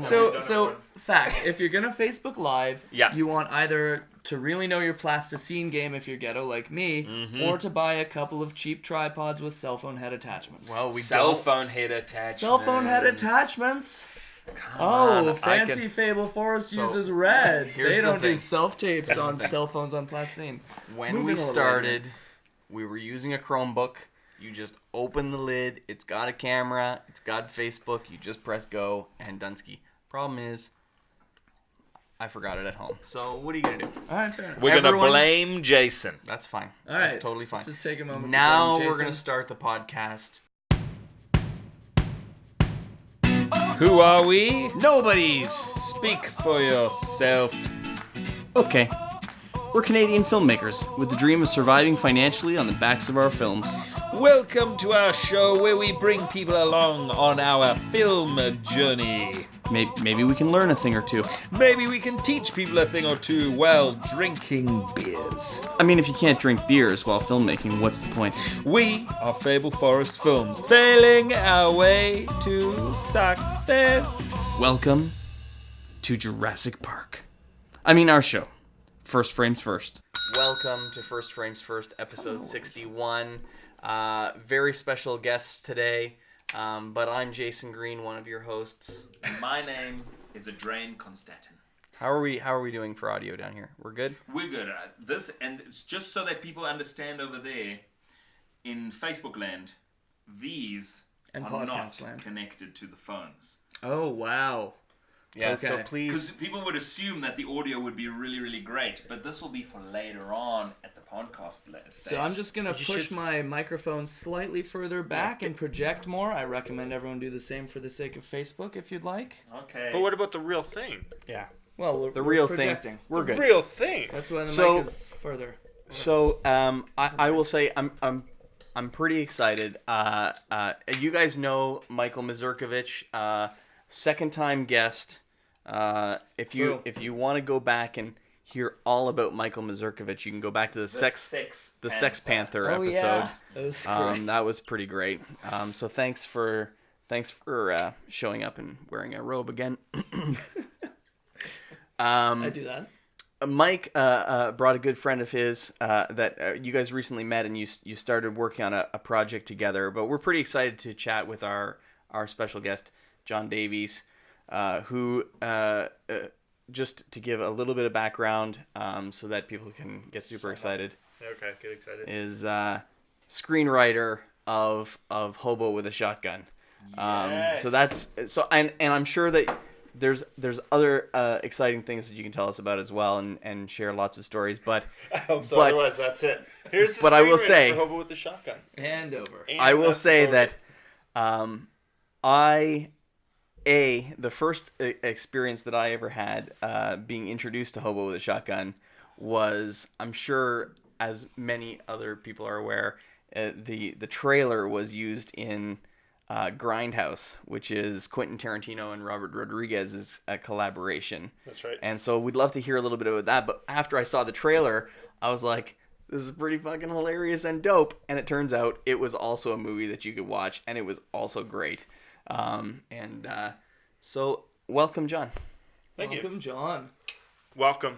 So fact, if you're gonna Facebook Live, Yeah. you want either to really know your plasticine game if you're ghetto like me, or to buy a couple of cheap tripods with cell phone head attachments. Well, Cell phone head attachments. Cell phone head attachments. on, Fancy Fable Forest uses reds. here's They the don't do thing. self-tapes on cell phones on plasticine. When Moving we a little started, we were using a Chromebook. You just open the lid. It's got a camera. It's got Facebook. You just press go and Dunsky. Problem is, I forgot it at home. So what are you going to do? All right, fair enough. We're going to Everyone- blame Jason. That's fine. All right, That's totally fine. Let's just take a moment. Now to blame we're going to Jason. start the podcast. Who are we? Nobody's. Speak for yourself. Okay. We're Canadian filmmakers with the dream of surviving financially on the backs of our films. Welcome to our show where we bring people along on our film journey. Maybe we can learn a thing or two. Maybe we can teach people a thing or two while drinking beers. I mean, if you can't drink beers while filmmaking, what's the point? We are Fable Forest Films, failing our way to success. Welcome to Jurassic Park. I mean, our show. First Frames First. Welcome to First Frames First, episode 61. Very special guests today, but I'm Jason Green, one of your hosts. My name is Adrain Konstantin. How are we doing for audio down here? We're good? We're good. This, and it's just so that people understand over there, in Facebook land, these And are podcast not land. connected to the phones. Oh wow. Yeah, Okay. so Because please... people would assume that the audio would be really, really great, but this will be for later on at the podcast stage. So I'm just gonna You push should- my microphone slightly further back and project more. I recommend everyone do the same for the sake of Facebook, if you'd like. Okay. But what about the real thing? Yeah. Well, we're The real projecting. thing. We're good. Real thing. That's why the So- mic is further. So, I will say I'm pretty excited. You guys know Michael Mazurkovich, second time guest. If True. you want to go back and hear all about Michael Mazurkovich, you can go back to the Sex Panther Oh episode. yeah. That was great. That was pretty great. So thanks for showing up and wearing a robe again. I do that. Mike brought a good friend of his that you guys recently met, and you started working on a project together. But we're pretty excited to chat with our special guest, John Davies, who, just to give a little bit of background so that people can get super excited, Okay, get excited. is screenwriter of Hobo with a Shotgun. Yes. So that's and I'm sure that there's other exciting things that you can tell us about as well, and share lots of stories. But I hope so. But- Otherwise, that's it. Here's the but I will screenwriter say- for Hobo with the Shotgun. And over. And I will that's say loaded. that the first experience that I ever had being introduced to Hobo with a Shotgun was, I'm sure as many other people are aware, the trailer was used in Grindhouse, which is Quentin Tarantino and Robert Rodriguez's collaboration. That's right. And so we'd love to hear a little bit about that. But after I saw the trailer, I was like, this is pretty fucking hilarious and dope. And it turns out it was also a movie that you could watch, and it was also great. So welcome, John. Thank you. Welcome, John. Welcome.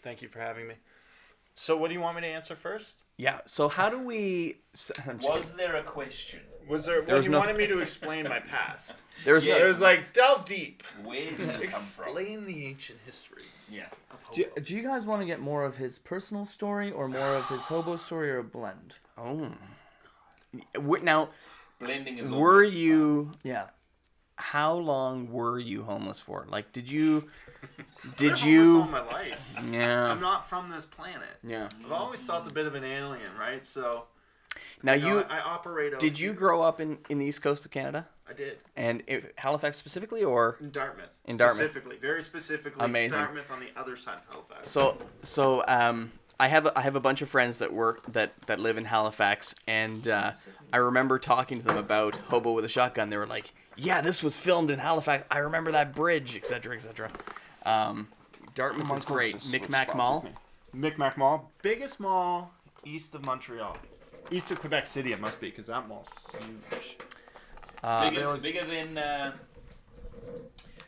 Thank you for having me. So, what do you want me to answer first? Yeah. So how do we? I'm just Was kidding. there a question? Was there? There Well, was you no- wanted me to explain my past. There's Yes. It was like delve deep. Where did it come from? Explain the ancient history Yeah. of Do, Hobo. do you guys want to get more of his personal story or more of his hobo story, or a blend? Oh. Now, Blending is were always you? Yeah. How long were you homeless for? Like, did you? I've been homeless all my life. Yeah. I'm not from this planet. Yeah. I've always felt a bit of an alien, right? So, Now you know, you I operate. out did you here. grow up in the east coast of Canada? I did. And Halifax specifically, or In Dartmouth. In Dartmouth. Specifically, very specifically. Amazing. Dartmouth on the other side of Halifax. so I have a bunch of friends that live in Halifax, and I remember talking to them about Hobo with a Shotgun. They were like, "Yeah, this was filmed in Halifax. I remember that bridge, etc., etc." Dartmouth is great. Micmac Mall. Micmac Mall, biggest mall east of Montreal, east of Quebec City. It must be because that mall's huge. Bigger, there was- bigger than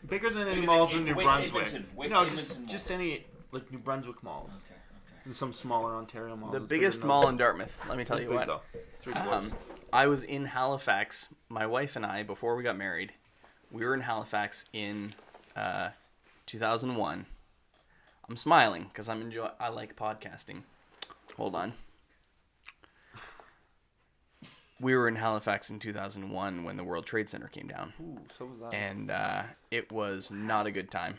Bigger than any Bigger malls than in New West Brunswick. Edmonton. West No, Edmonton Mall. just any like New Brunswick malls. Okay. And some smaller Ontario malls. The It's bigger biggest than mall those. in Dartmouth. Let me tell It's you big, what. though. It's ridiculous. I was in Halifax. My wife and I, before we got married, we were in Halifax in 2001. I'm smiling because I like podcasting. Hold on. We were in Halifax in 2001 when the World Trade Center came down. Ooh, so was that. And it was not a good time.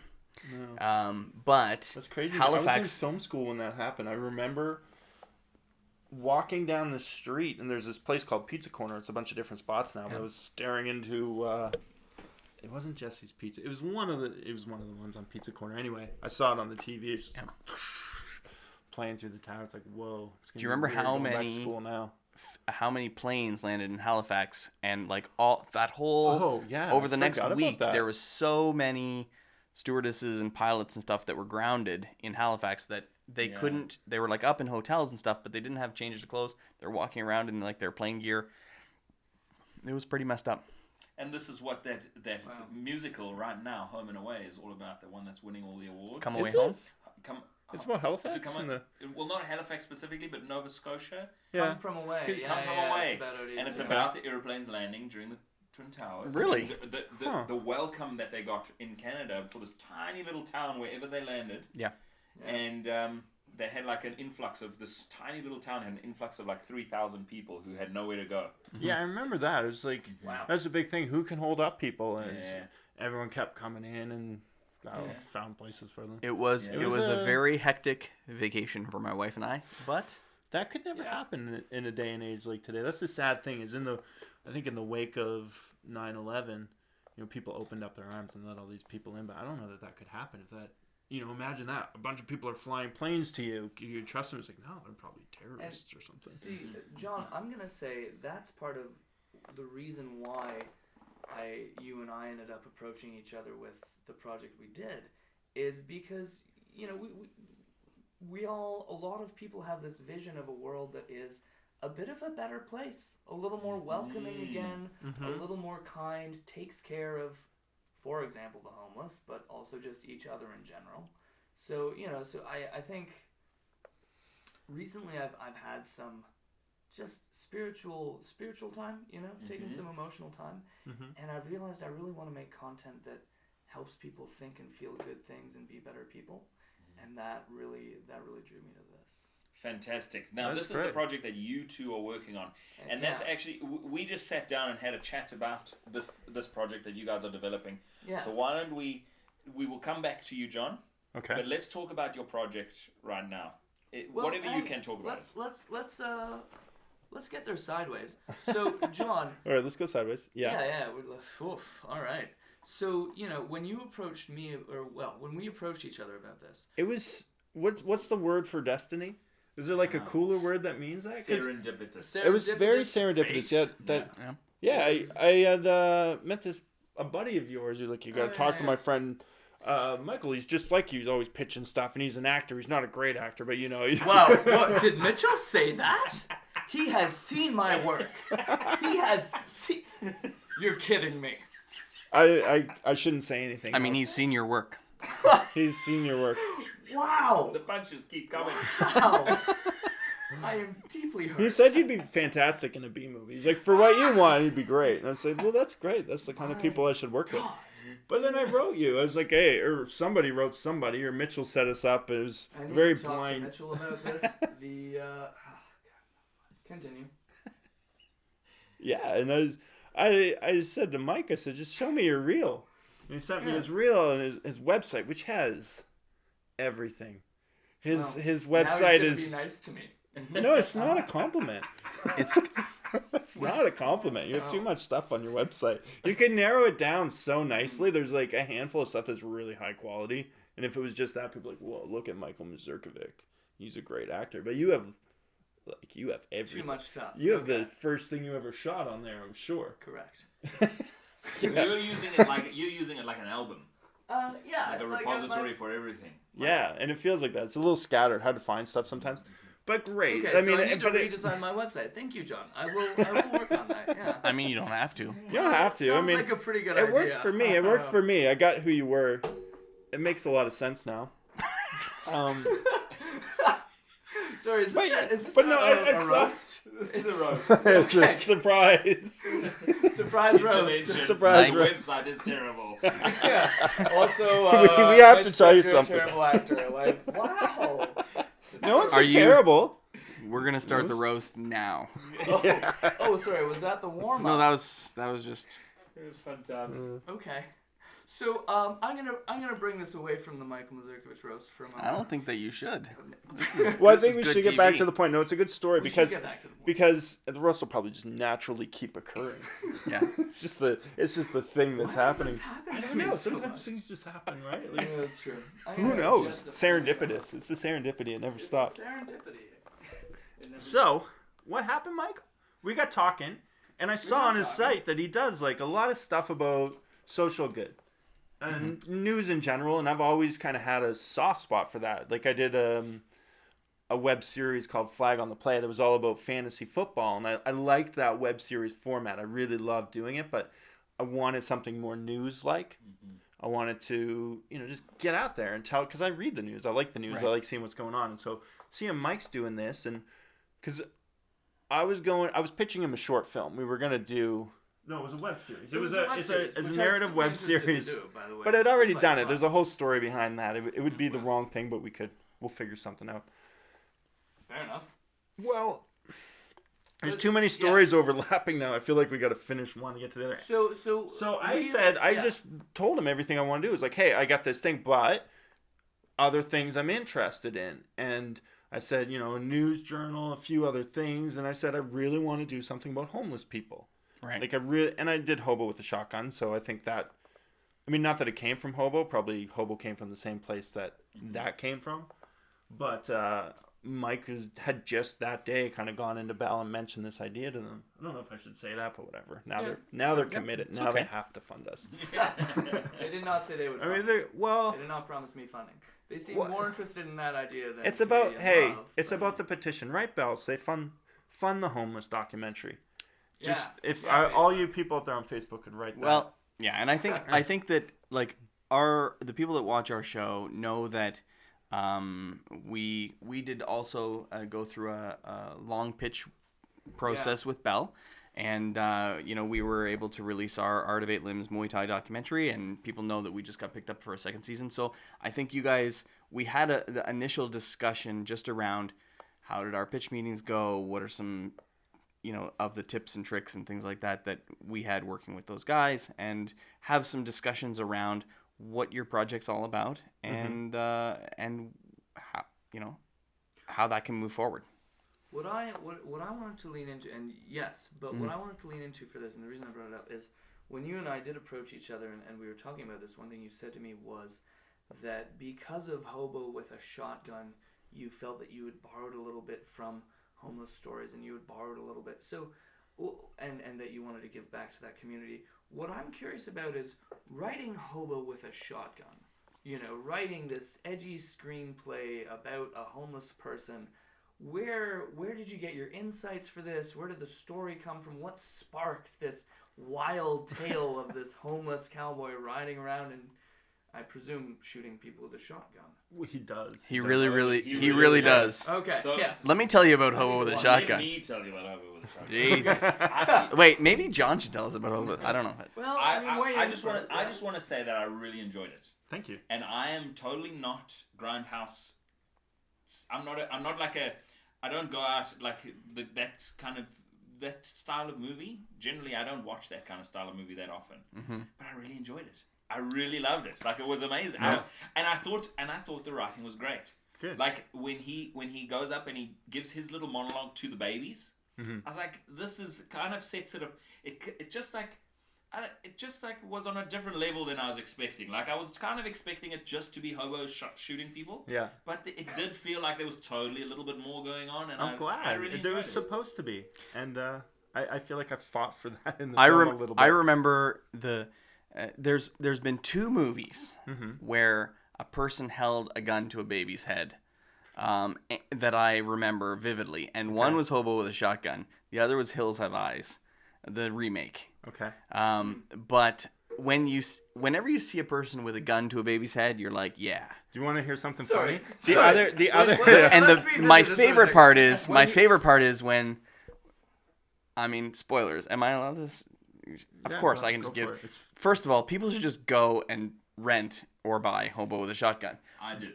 No. But That's crazy. Halifax. I was in film school when that happened. I remember walking down the street, and there's this place called Pizza Corner. It's a bunch of different spots now. But I was staring into. It wasn't Jesse's Pizza. It was one of the ones on Pizza Corner. Anyway, I saw it on the TV. It's just playing through the tower. It's like, whoa. It's Do you remember weird how going back to many? school now. How many planes landed in Halifax, and like all that whole over the next week there was so many stewardesses and pilots and stuff that were grounded in Halifax that they couldn't, they were like up in hotels and stuff, but they didn't have changes of clothes. They're walking around in like their plane gear. It was pretty messed up. And this is what that musical right now, Home and Away, is all about. The one that's winning all the awards. Come Away Home. It's about Halifax. Well, not Halifax specifically, but Nova Scotia. Come From Away. Come From Away. It's It's about the airplanes landing during the Twin Towers. Really? The welcome that they got in Canada for this tiny little town wherever they landed. Yeah. And they had like an influx of this tiny little town had an influx of like 3,000 people who had nowhere to go. Yeah, I remember that. It was like, wow. That's a big thing. Who can hold up people? And everyone kept coming in and found places for them. It was a very hectic vacation for my wife and I, but that could never happen in a day and age like today. That's the sad thing. Is I think in the wake of 9/11, people opened up their arms and let all these people in. But I don't know that could happen. If that, imagine that a bunch of people are flying planes to you. You trust them? It's like, no, they're probably terrorists or something. See, John, I'm gonna say that's part of the reason why you and I ended up approaching each other with the project we did, is because a lot of people have this vision of a world that is a bit of a better place, a little more welcoming again, a little more kind, takes care of, for example, the homeless, but also just each other in general. So I think recently I've had some just spiritual time, taking some emotional time, and I've realized I really want to make content that helps people think and feel good things and be better people, and that really drew me to this. Fantastic. Now, That's this great. is the project that you two are working on, and that's actually we just sat down and had a chat about this project that you guys are developing. Yeah. So why don't we will come back to you, John. Okay. But let's talk about your project right now. Whatever you can talk about. Let's get there sideways. So, John. All right, let's go sideways. Yeah. Yeah. Oof, all right. So, when you approached me, when we approached each other about this. It was, what's the word for destiny? Is there like a cooler word that means that? Serendipitous. It was very serendipitous. I had met a buddy of yours. You're like, you got to talk to my friend Michael. He's just like you. He's always pitching stuff, and he's an actor. He's not a great actor, but Wow, what, did Mitchell say that? He has seen my work. He has seen... You're kidding me. I shouldn't say anything. I mean, he's seen your work. He's seen your work. Wow. The punches keep coming. Wow. I am deeply hurt. He said you'd be fantastic in a B movie. He's like, for what you want, you'd be great. And I said, well, that's great. That's the kind of people I should work with. But then I wrote you. I was like, hey, or somebody wrote somebody, or Mitchell set us up. It was very blind. I need to talk to Mitchell about this. Continue. Yeah, and I said to Mike, I said, just show me your reel. And he sent me his reel and his website, which has everything. His website now is. Be nice to me. No, it's not a compliment. It's not a compliment. You have too much stuff on your website. You can narrow it down so nicely. There's like a handful of stuff that's really high quality. And if it was just that, people are like, whoa, look at Michael Mazurkovic. He's a great actor. But you have everything. Too much stuff. You have the first thing you ever shot on there, I'm sure. Correct. You're using it like an album. Yeah. Like a repository for everything. Yeah, and it feels like that. It's a little scattered, hard to find stuff sometimes. But great. Okay, I mean, so I need to but redesign my website. Thank you, John. I will work on that. Yeah. I mean, you don't have to. you don't have to. I Sounds mean, like a pretty good it idea. worked for me. It worked for me. I got who you were. It makes a lot of sense now. Sorry, is this but no, I a saw- roast? This is a roast. It's Okay. a surprise. Surprise roast. Intonation. Surprise My roast. website is terrible. Yeah. Also, We have to Mitch tell you said you're a something. terrible actor. Like, wow. No one's Are so you- terrible. We're gonna start the roast now. Oh, sorry. Was that the warm up? No, that was just. It was fun times. Okay. So I'm gonna bring this away from the Michael Mazurkiewicz roast for a moment. I don't think that you should. Well, I This think is we good should get back TV. to the point. No, it's a good story We because should get back to the point. because the roast will probably just naturally keep occurring. Yeah. It's just the thing that's Why is happening. this happening I to don't me know. so Sometimes much? things just happen, right? Yeah, Like, that's true. who knows? Serendipitous. It's the serendipity. It never It's stops. serendipity. It never- So, what happened, Michael? We got talking, and I saw got on his talking. site that he does like a lot of stuff about social good and news in general. And I've always kind of had a soft spot for that. Like I did a web series called Flag on the Play that was all about fantasy football, and I liked that web series format. I really loved doing it, but I wanted something more news-like. I wanted to, just get out there and tell, because I read the news. I like the news. Right. I like seeing what's going on. And so seeing Mike's doing this, and because I was pitching him a short film. We were going to do, no, it was a web series. It was a web it's series, a which narrative I'm web still interested series. to do, by the way. But I'd It already seemed done like it. There's fun. a whole story behind that. It would be the wrong thing, but we'll figure something out. Fair enough. Well, there's But- too many yeah. stories overlapping now. I feel like we got to finish one to get to the other. So I just told him everything I want to do. It's like, hey, I got this thing, but other things I'm interested in. And I said, a news journal, a few other things. And I said, I really want to do something about homeless people. Right. Like and I did Hobo with the shotgun. So I think that, not that it came from Hobo. Probably Hobo came from the same place that came from. But Mike had just that day kind of gone into Bell and mentioned this idea to them. I don't know if I should say that, but whatever. Now they're committed. Now okay. they have to fund us. They did not say they would. I mean, They well, did not promise me funding. They seem What? more interested in that idea than it's about Canadian love, it's but- about the petition, right, Bell? Say fund the homeless documentary. Just Yeah. if Yeah, all you people out there on Facebook could write that. Well, yeah, and I think that like the people that watch our show know that we did also go through a long pitch process with Bell, and we were able to release our Art of Eight Limbs Muay Thai documentary, and people know that we just got picked up for a second season. So I think we had the initial discussion just around how did our pitch meetings go, what are some of the tips and tricks and things like that we had working with those guys, and have some discussions around what your project's all about and how how that can move forward. What I wanted to lean into, and yes, but what I wanted to lean into for this, and the reason I brought it up is when you and I did approach each other and we were talking about this, one thing you said to me was that because of Hobo with a shotgun, you felt that you had borrowed a little bit from homeless stories, and you had borrowed a little bit. So, and that you wanted to give back to that community. What I'm curious about is writing Hobo with a shotgun. Writing this edgy screenplay about a homeless person. Where did you get your insights for this? Where did the story come from? What sparked this wild tale of this homeless cowboy riding around and, I presume, shooting people with a shotgun? He does. He really does. Okay, So- yeah. Let me tell you about Hobo with a Let shotgun. me tell you about Hobo with a shotgun. Jesus. Wait, maybe John should tell us about Hobo. I don't know. Well, I just want to say that I really enjoyed it, Thank you. and I am totally not Grindhouse. I'm not like a. I don't go out like that style of movie. Generally, I don't watch that kind of style of movie that often. But I really enjoyed it. I really loved it. Like, it was amazing. Yeah. And I thought the writing was great. Good. Like when he goes up and he gives his little monologue to the babies. I was like, this is kind of sets it up. It just was on a different level than I was expecting. Like, I was kind of expecting it just to be Hobo shooting people. Yeah. But it did feel like there was totally a little bit more going on, and I'm I glad. really There was enjoyed it. supposed to be. And I feel like I fought for that in the I film a little bit. I remember there's been two movies where a person held a gun to a baby's head. that I remember vividly, and one was Hobo with a Shotgun. The other was Hills Have Eyes, the remake. Okay. But whenever you see a person with a gun to a baby's head, you're like, yeah. Do you want to hear something Sorry. funny? The other. And let's revisit my this for a favorite second. part is When when. I mean, spoilers. Am I allowed to? Of course, I can just give. First of all, people should just go and rent or buy Hobo with a Shotgun. I did.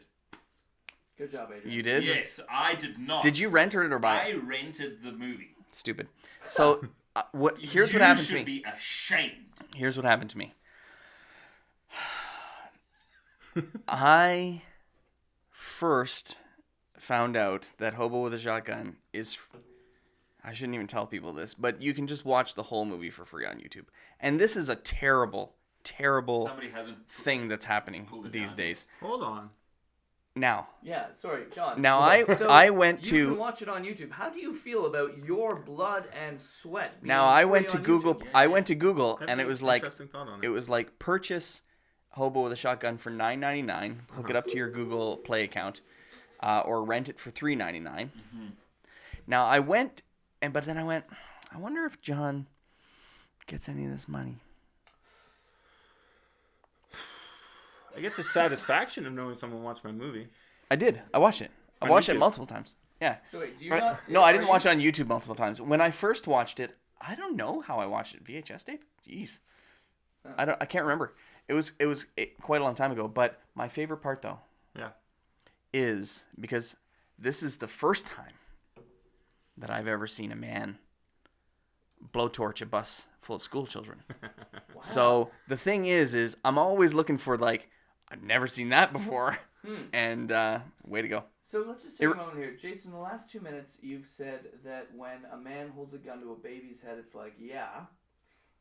Good job, Adrian. You did? Yes, I did not. Did you rent it or buy I it? rented the movie. Stupid. So, here's what happened to me. You should be ashamed. Here's what happened to me. I first found out that Hobo with a Shotgun is... I shouldn't even tell people this, but you can just watch the whole movie for free on YouTube. And this is a terrible, terrible Somebody hasn't thing that's happening pulled it these down. days. Hold on. Now, Yeah, sorry, John. Now, So I went You to... can watch it on YouTube. How do you feel about your blood and sweat? Being Now, I free went to on Google... YouTube? I went to Google, I have and it an was like... interesting thought on It was like purchase Hobo with a Shotgun for $9.99. Hook it up to your Google Play account, or rent it for $3.99. Now I went, but then I went. I wonder if John gets any of this money. I get the satisfaction of knowing someone watched my movie. I did. I watched it. I On watched it YouTube? multiple times. Yeah. So wait, do you Right. not? No, I are didn't you- watch it on YouTube multiple times. When I first watched it, I don't know how I watched it. VHS tape? Jeez. I can't remember. It was quite a long time ago. But my favorite part though, Yeah. is because this is the first time that I've ever seen a man blowtorch a bus full of school children. So the thing is I'm always looking for like, I've never seen that before. And way to go. So let's just take a moment here, Jason. The last 2 minutes, you've said that when a man holds a gun to a baby's head, it's like, yeah.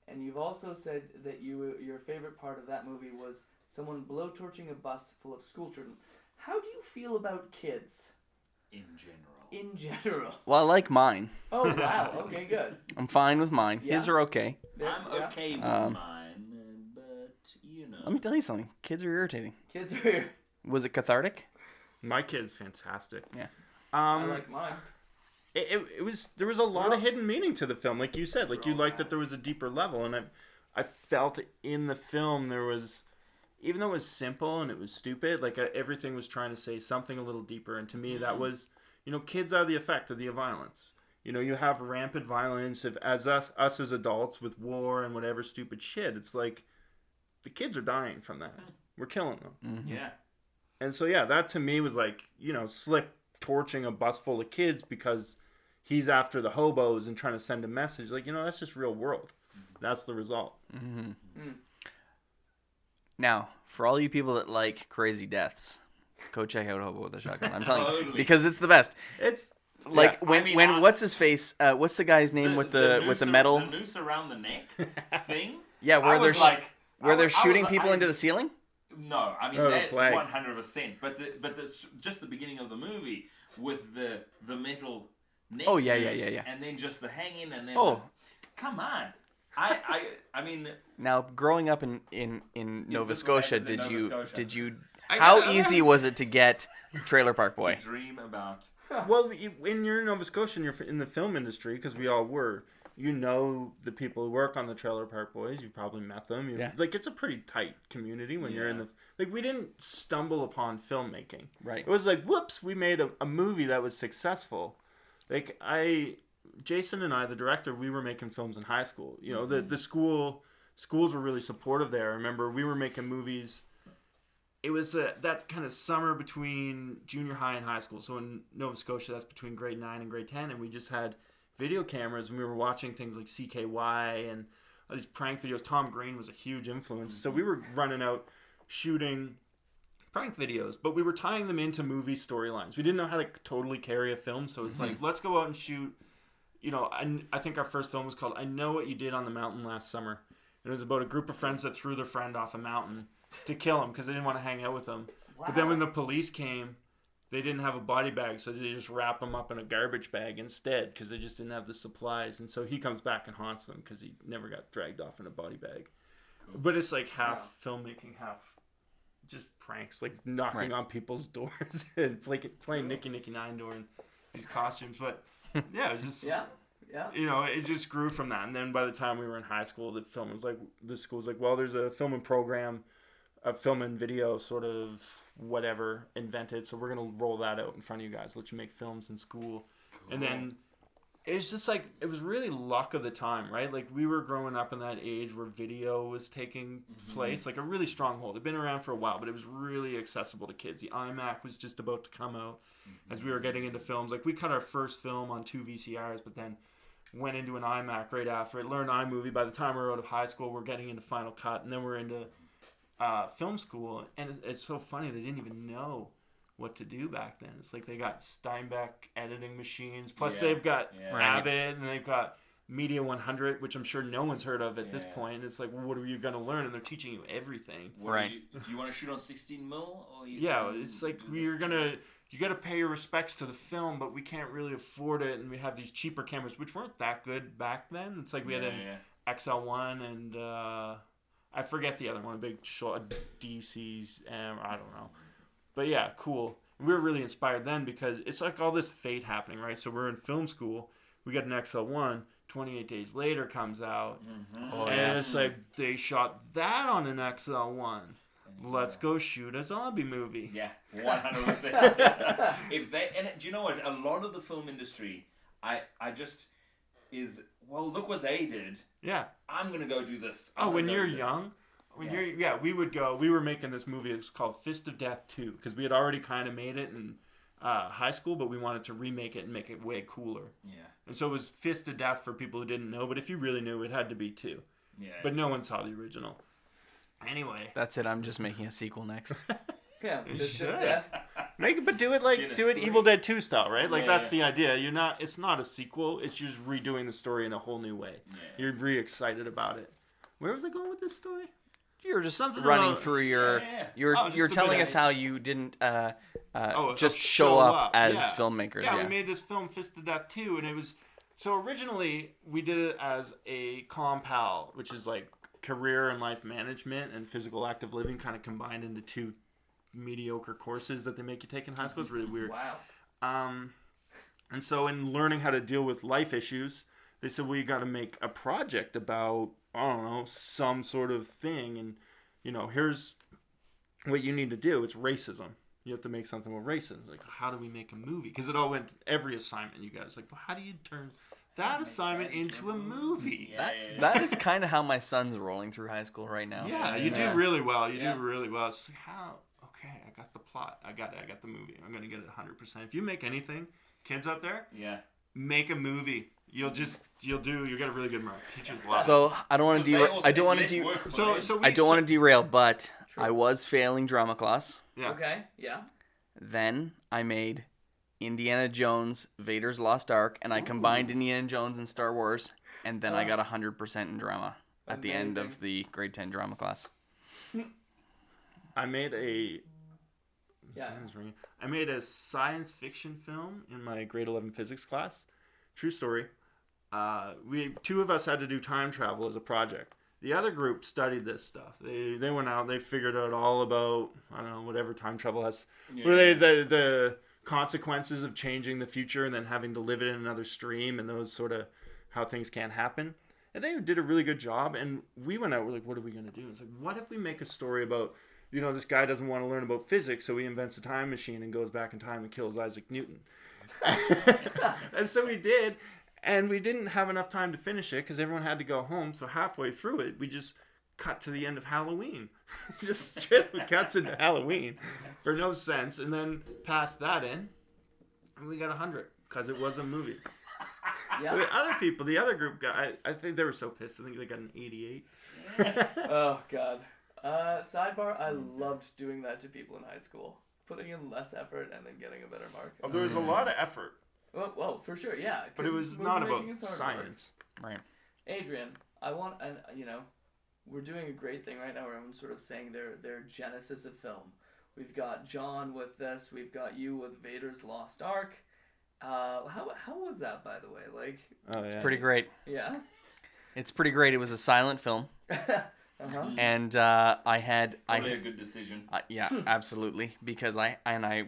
And you've also said that your favorite part of that movie was someone blowtorching a bus full of school children. How do you feel about kids In general. in general? Well, I like mine. Oh wow. Okay, good. I'm fine with mine. Yeah. His are okay. Yeah, I'm yeah. okay with Um, mine, but you know. Let me tell you something. Kids are irritating. Kids are here. Was it cathartic? My kid's fantastic. Yeah. I like mine. It was there was a lot of hidden meaning to the film, like you said. Like you liked that there was a deeper level, and I felt in the film there was, even though it was simple and it was stupid, like everything was trying to say something a little deeper. And to me, that was, kids are the effect of the violence. You have rampant violence as us as adults with war and whatever stupid shit. It's like the kids are dying from that. We're killing them. Yeah. And so yeah, that to me was like, Slick torching a bus full of kids because he's after the hobos and trying to send a message. Like, that's just real world. That's the result. Now, for all you people that like crazy deaths, go check out Hobo with a Shotgun. I'm telling you, Totally. because it's the best. It's Like yeah. when what's his face? What's the guy's name with the metal? The noose around the neck thing. Yeah, where I was they're like, where they're I was shooting like, people into the ceiling. No, I mean Oh, the that flag. 100%. But just the beginning of the movie with the metal neck. Oh, yeah, noose, yeah. And then just the hanging, and then Oh. come on. I mean, Now, growing up in Nova this Scotia, what happens in Nova Scotia? did you? I- How I- easy was it to get Trailer Park Boy? to dream about. well, when you're in Nova Scotia and you're in the film industry, because we all were, the people who work on the Trailer Park Boys. You've probably met them. Yeah. Like, it's a pretty tight community when you're in the... Like, we didn't stumble upon filmmaking. Right. It was like, whoops, we made a movie that was successful. Like, Jason and I, the director, we were making films in high school. The schools were really supportive there. I remember we were making movies... It was that kind of summer between junior high and high school. So in Nova Scotia, that's between grade 9 and grade 10. And we just had video cameras and we were watching things like CKY and all these prank videos. Tom Green was a huge influence. So we were running out shooting prank videos, but we were tying them into movie storylines. We didn't know how to totally carry a film. So it's like, let's go out and shoot. I think our first film was called I Know What You Did on the Mountain Last Summer. And it was about a group of friends that threw their friend off a mountain to kill him because they didn't want to hang out with him. Wow. But then when the police came, they didn't have a body bag, so they just wrap him up in a garbage bag instead because they just didn't have the supplies. And so he comes back and haunts them because he never got dragged off in a body bag. Cool. But it's like half filmmaking, half just pranks, like knocking on people's doors and playing Nicky Nicky Nine Door in these costumes. But yeah, it was just Yeah. you know, it just grew from that. And then by the time we were in high school, the school was like, well, there's a film and program, a film and video sort of whatever invented, so we're gonna roll that out in front of you guys, let you make films in school. Cool. And then it's just like, it was really luck of the time, right? Like, we were growing up in that age where video was taking place, like a really strong hold. It'd been around for a while, but it was really accessible to kids. The iMac was just about to come out as we were getting into films. Like, we cut our first film on 2 VCRs, but then went into an iMac right after it, learned iMovie. By the time we were out of high school, we're getting into Final Cut, and then we're into film school. And it's so funny, they didn't even know what to do back then. It's like they got Steinbeck editing machines, plus they've got Avid, and they've got Media 100, which I'm sure no one's heard of at this point. It's like, well, what are you going to learn? And they're teaching you everything. Do you want to shoot on 16 mil? Or it's like, you got to pay your respects to the film, but we can't really afford it, and we have these cheaper cameras, which weren't that good back then. It's like we had an XL1 and I forget the other one, a big DC's, I don't know. But yeah, cool. We were really inspired then because it's like all this fate happening, right? So we're in film school. We got an XL1. 28 Days Later comes out. And it's like, they shot that on an XL1. Let's go shoot a zombie movie. Yeah, 100%. Do you know what? A lot of the film industry, I just is, well, look what they did. Yeah. I'm going to go do this. When you're young... we would go. We were making this movie. It was called Fist of Death 2 because we had already kind of made it in high school, but we wanted to remake it and make it way cooler. Yeah. And so it was Fist of Death for people who didn't know, but if you really knew, it had to be 2. Yeah. But no one saw the original. Anyway. That's it. I'm just making a sequel next. Yeah, Fist of Death. Do it Evil Dead 2 style, right? Like that's the idea. It's not a sequel. It's just redoing the story in a whole new way. Yeah. You're really excited about it. Where was I going with this story? You were just running through you're telling us how you didn't just show up as filmmakers. Yeah, we made this film Fist of Death 2, and it was so originally we did it as a ComPal, which is like career and life management and physical active living kind of combined into 2 mediocre courses that they make you take in high school. It's really weird. Wow. And so in learning how to deal with life issues, they said, well, you got to make a project about, I don't know, some sort of thing. And, you know, here's what you need to do. It's racism. You have to make something with racism. Like, how do we make a movie? Because it all went, every assignment, you guys, like, well, how do you turn that assignment into a movie? That is kind of how my son's rolling through high school right now. Yeah, you do really well. You do really well. It's like, how? Okay, I got the plot. I got it. I got the movie. I'm going to get it 100%. If you make anything, kids out there, make a movie. You'll get a really good mark. Teachers love. So I don't want to derail, but I was failing drama class. Yeah. Okay. Yeah. Then I made Indiana Jones, Vader's Lost Ark, and I combined Indiana Jones and Star Wars, and then I got 100% in drama at the end of the grade 10 drama class. I made a science fiction film in my grade 11 physics class. True story. 2 of us had to do time travel as a project. The other group studied this stuff. They went out, they figured out all about, I don't know, whatever time travel has. The consequences of changing the future and then having to live it in another stream and those sort of how things can happen. And they did a really good job. And we went out, we're like, what are we going to do? It's like, what if we make a story about, you know, this guy doesn't want to learn about physics, so he invents a time machine and goes back in time and kills Isaac Newton. And so we did. And we didn't have enough time to finish it because everyone had to go home. So halfway through it, we just cut to the end of Halloween. Just straight cuts into Halloween for no sense. And then passed that in. And we got 100 because it was a movie. Yeah. The other group got, I think they were so pissed. I think they got an 88. Oh, God. Sidebar, I loved doing that to people in high school. Putting in less effort and then getting a better mark. Oh, there was a lot of effort. Well, for sure, yeah. But it was not about science. Right. Adrian, I want, and you know, we're doing a great thing right now where everyone's sort of saying their genesis of film. We've got John with this. We've got you with Vader's Lost Ark. How was that, by the way? Like, it's pretty great. Yeah. It's pretty great. It was a silent film. And I had Probably a good decision. yeah, absolutely, because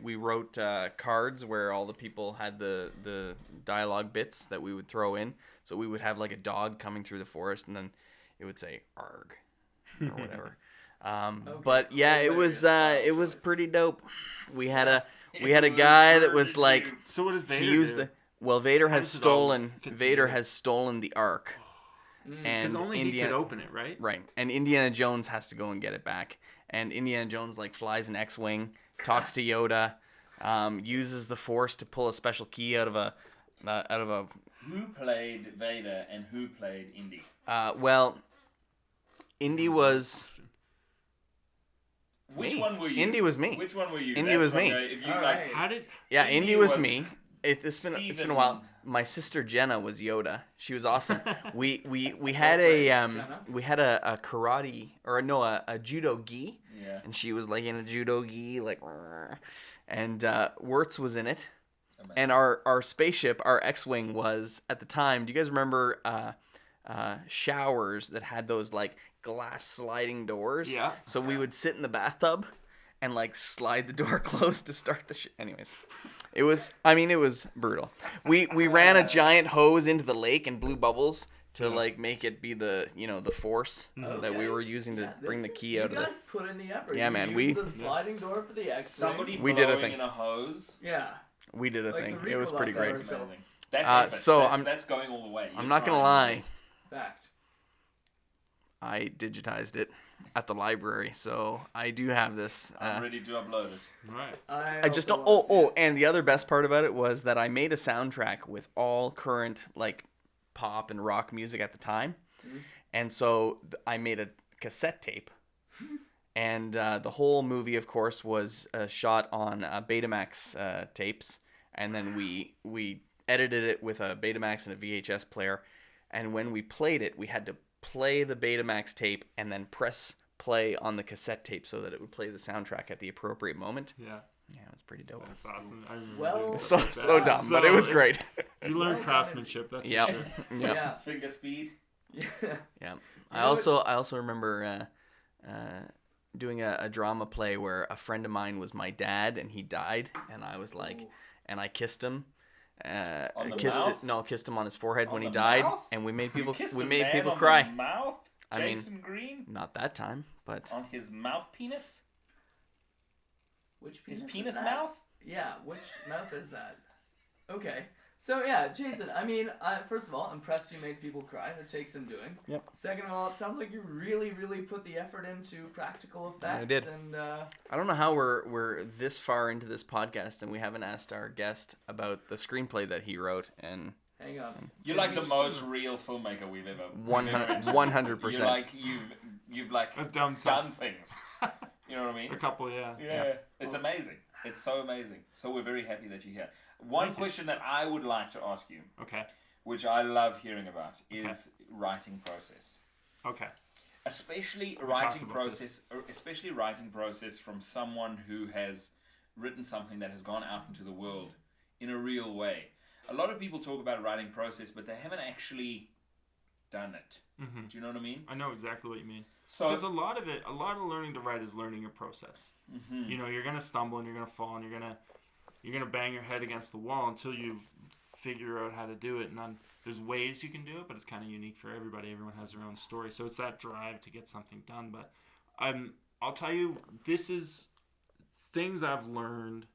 we wrote cards where all the people had the dialogue bits that we would throw in. So we would have like a dog coming through the forest, and then it would say "arg" or whatever. But yeah, it was pretty dope. We had a guy that was like, So what does Vader he used do? Vader How has does it all stolen fit Vader together? has stolen the Ark. And Because only he could open it, right? Right. And Indiana Jones has to go and get it back. And Indiana Jones like flies an X-wing, talks to Yoda, uses the Force to pull a special key out of a Who played Vader and who played Indy? well, Indy was Which me. one were you? Indy was me. Which one were you? Indy That's was what me. If you All like, right. How did... Yeah, Indy Indy was was me. It's been a Steven. while. My sister Jenna was Yoda. She was awesome. we had a karate a judo gi, yeah. and she was like in a judo gi like, and Wirtz was in it, and our spaceship, our X-wing was at the time. Do you guys remember showers that had those like glass sliding doors? Yeah. So we would sit in the bathtub and like slide the door closed to start the anyways. It was brutal. We ran a giant hose into the lake and blew bubbles to like make it be the force that we were using to bring the key out of You the. guys put in the effort. Yeah, You man, used the sliding door for the X. Somebody We did a blowing thing. in a hose. Yeah. We did a Like thing. the It was pretty Ricola great. That's Show. amazing. That's effort. So that's going all the way. I'm You're not gonna trying your lie. best. Fact. I digitized it at the library, so I do have this. I'm ready to upload it. Right. I just don't. And the other best part about it was that I made a soundtrack with all current like pop and rock music at the time, and so I made a cassette tape, and the whole movie, of course, was shot on Betamax tapes, and then we edited it with a Betamax and a VHS player, and when we played it, we had to play the Betamax tape and then press play on the cassette tape so that it would play the soundtrack at the appropriate moment. Yeah. Yeah, it was pretty dope. That's awesome. I remember Well- doing So stuff like that. dumb, but it was great. You learn craftsmanship, that's Yep. for sure. Yeah. Yeah. Finger speed. Yeah. Yeah. You I know also remember doing a drama play where a friend of mine was my dad and he died, and I was like, Ooh. and I kissed him. On the Kissed mouth? kissed him on his forehead On when he the died, mouth? and we made You people kissed we a made man people on cry. The mouth. I mean- Jason Green Not that time, but on his mouth penis. Which His penis penis is that? mouth. Yeah, which mouth is that? Okay. So yeah, Jason, I mean, first of all, impressed you made people cry. That takes some doing. Yep. Second of all, it sounds like you really, really put the effort into practical effects. I did. And I don't know how we're this far into this podcast and we haven't asked our guest about the screenplay that he wrote, and hang on. You're like the most real filmmaker we've ever. 100%. You're like you've like I've done done things. You know what I mean? A couple, yeah. Yeah, it's amazing. It's so amazing. So we're very happy that you're here. One question that I would like to ask you, Okay. which I love hearing about, is writing process. Okay. Especially talked writing about this. process from someone who has written something that has gone out into the world in a real way. A lot of people talk about writing process, but they haven't actually done it. Mm-hmm. Do you know what I mean? I know exactly what you mean. So, Because a lot of learning to write is learning a process. mhm. You know, you're gonna stumble and you're gonna fall and you're gonna bang your head against the wall until you figure out how to do it. And then there's ways you can do it, but it's kind of unique for everybody. Everyone has their own story, so it's that drive to get something done. But I'll tell you, this is things I've learned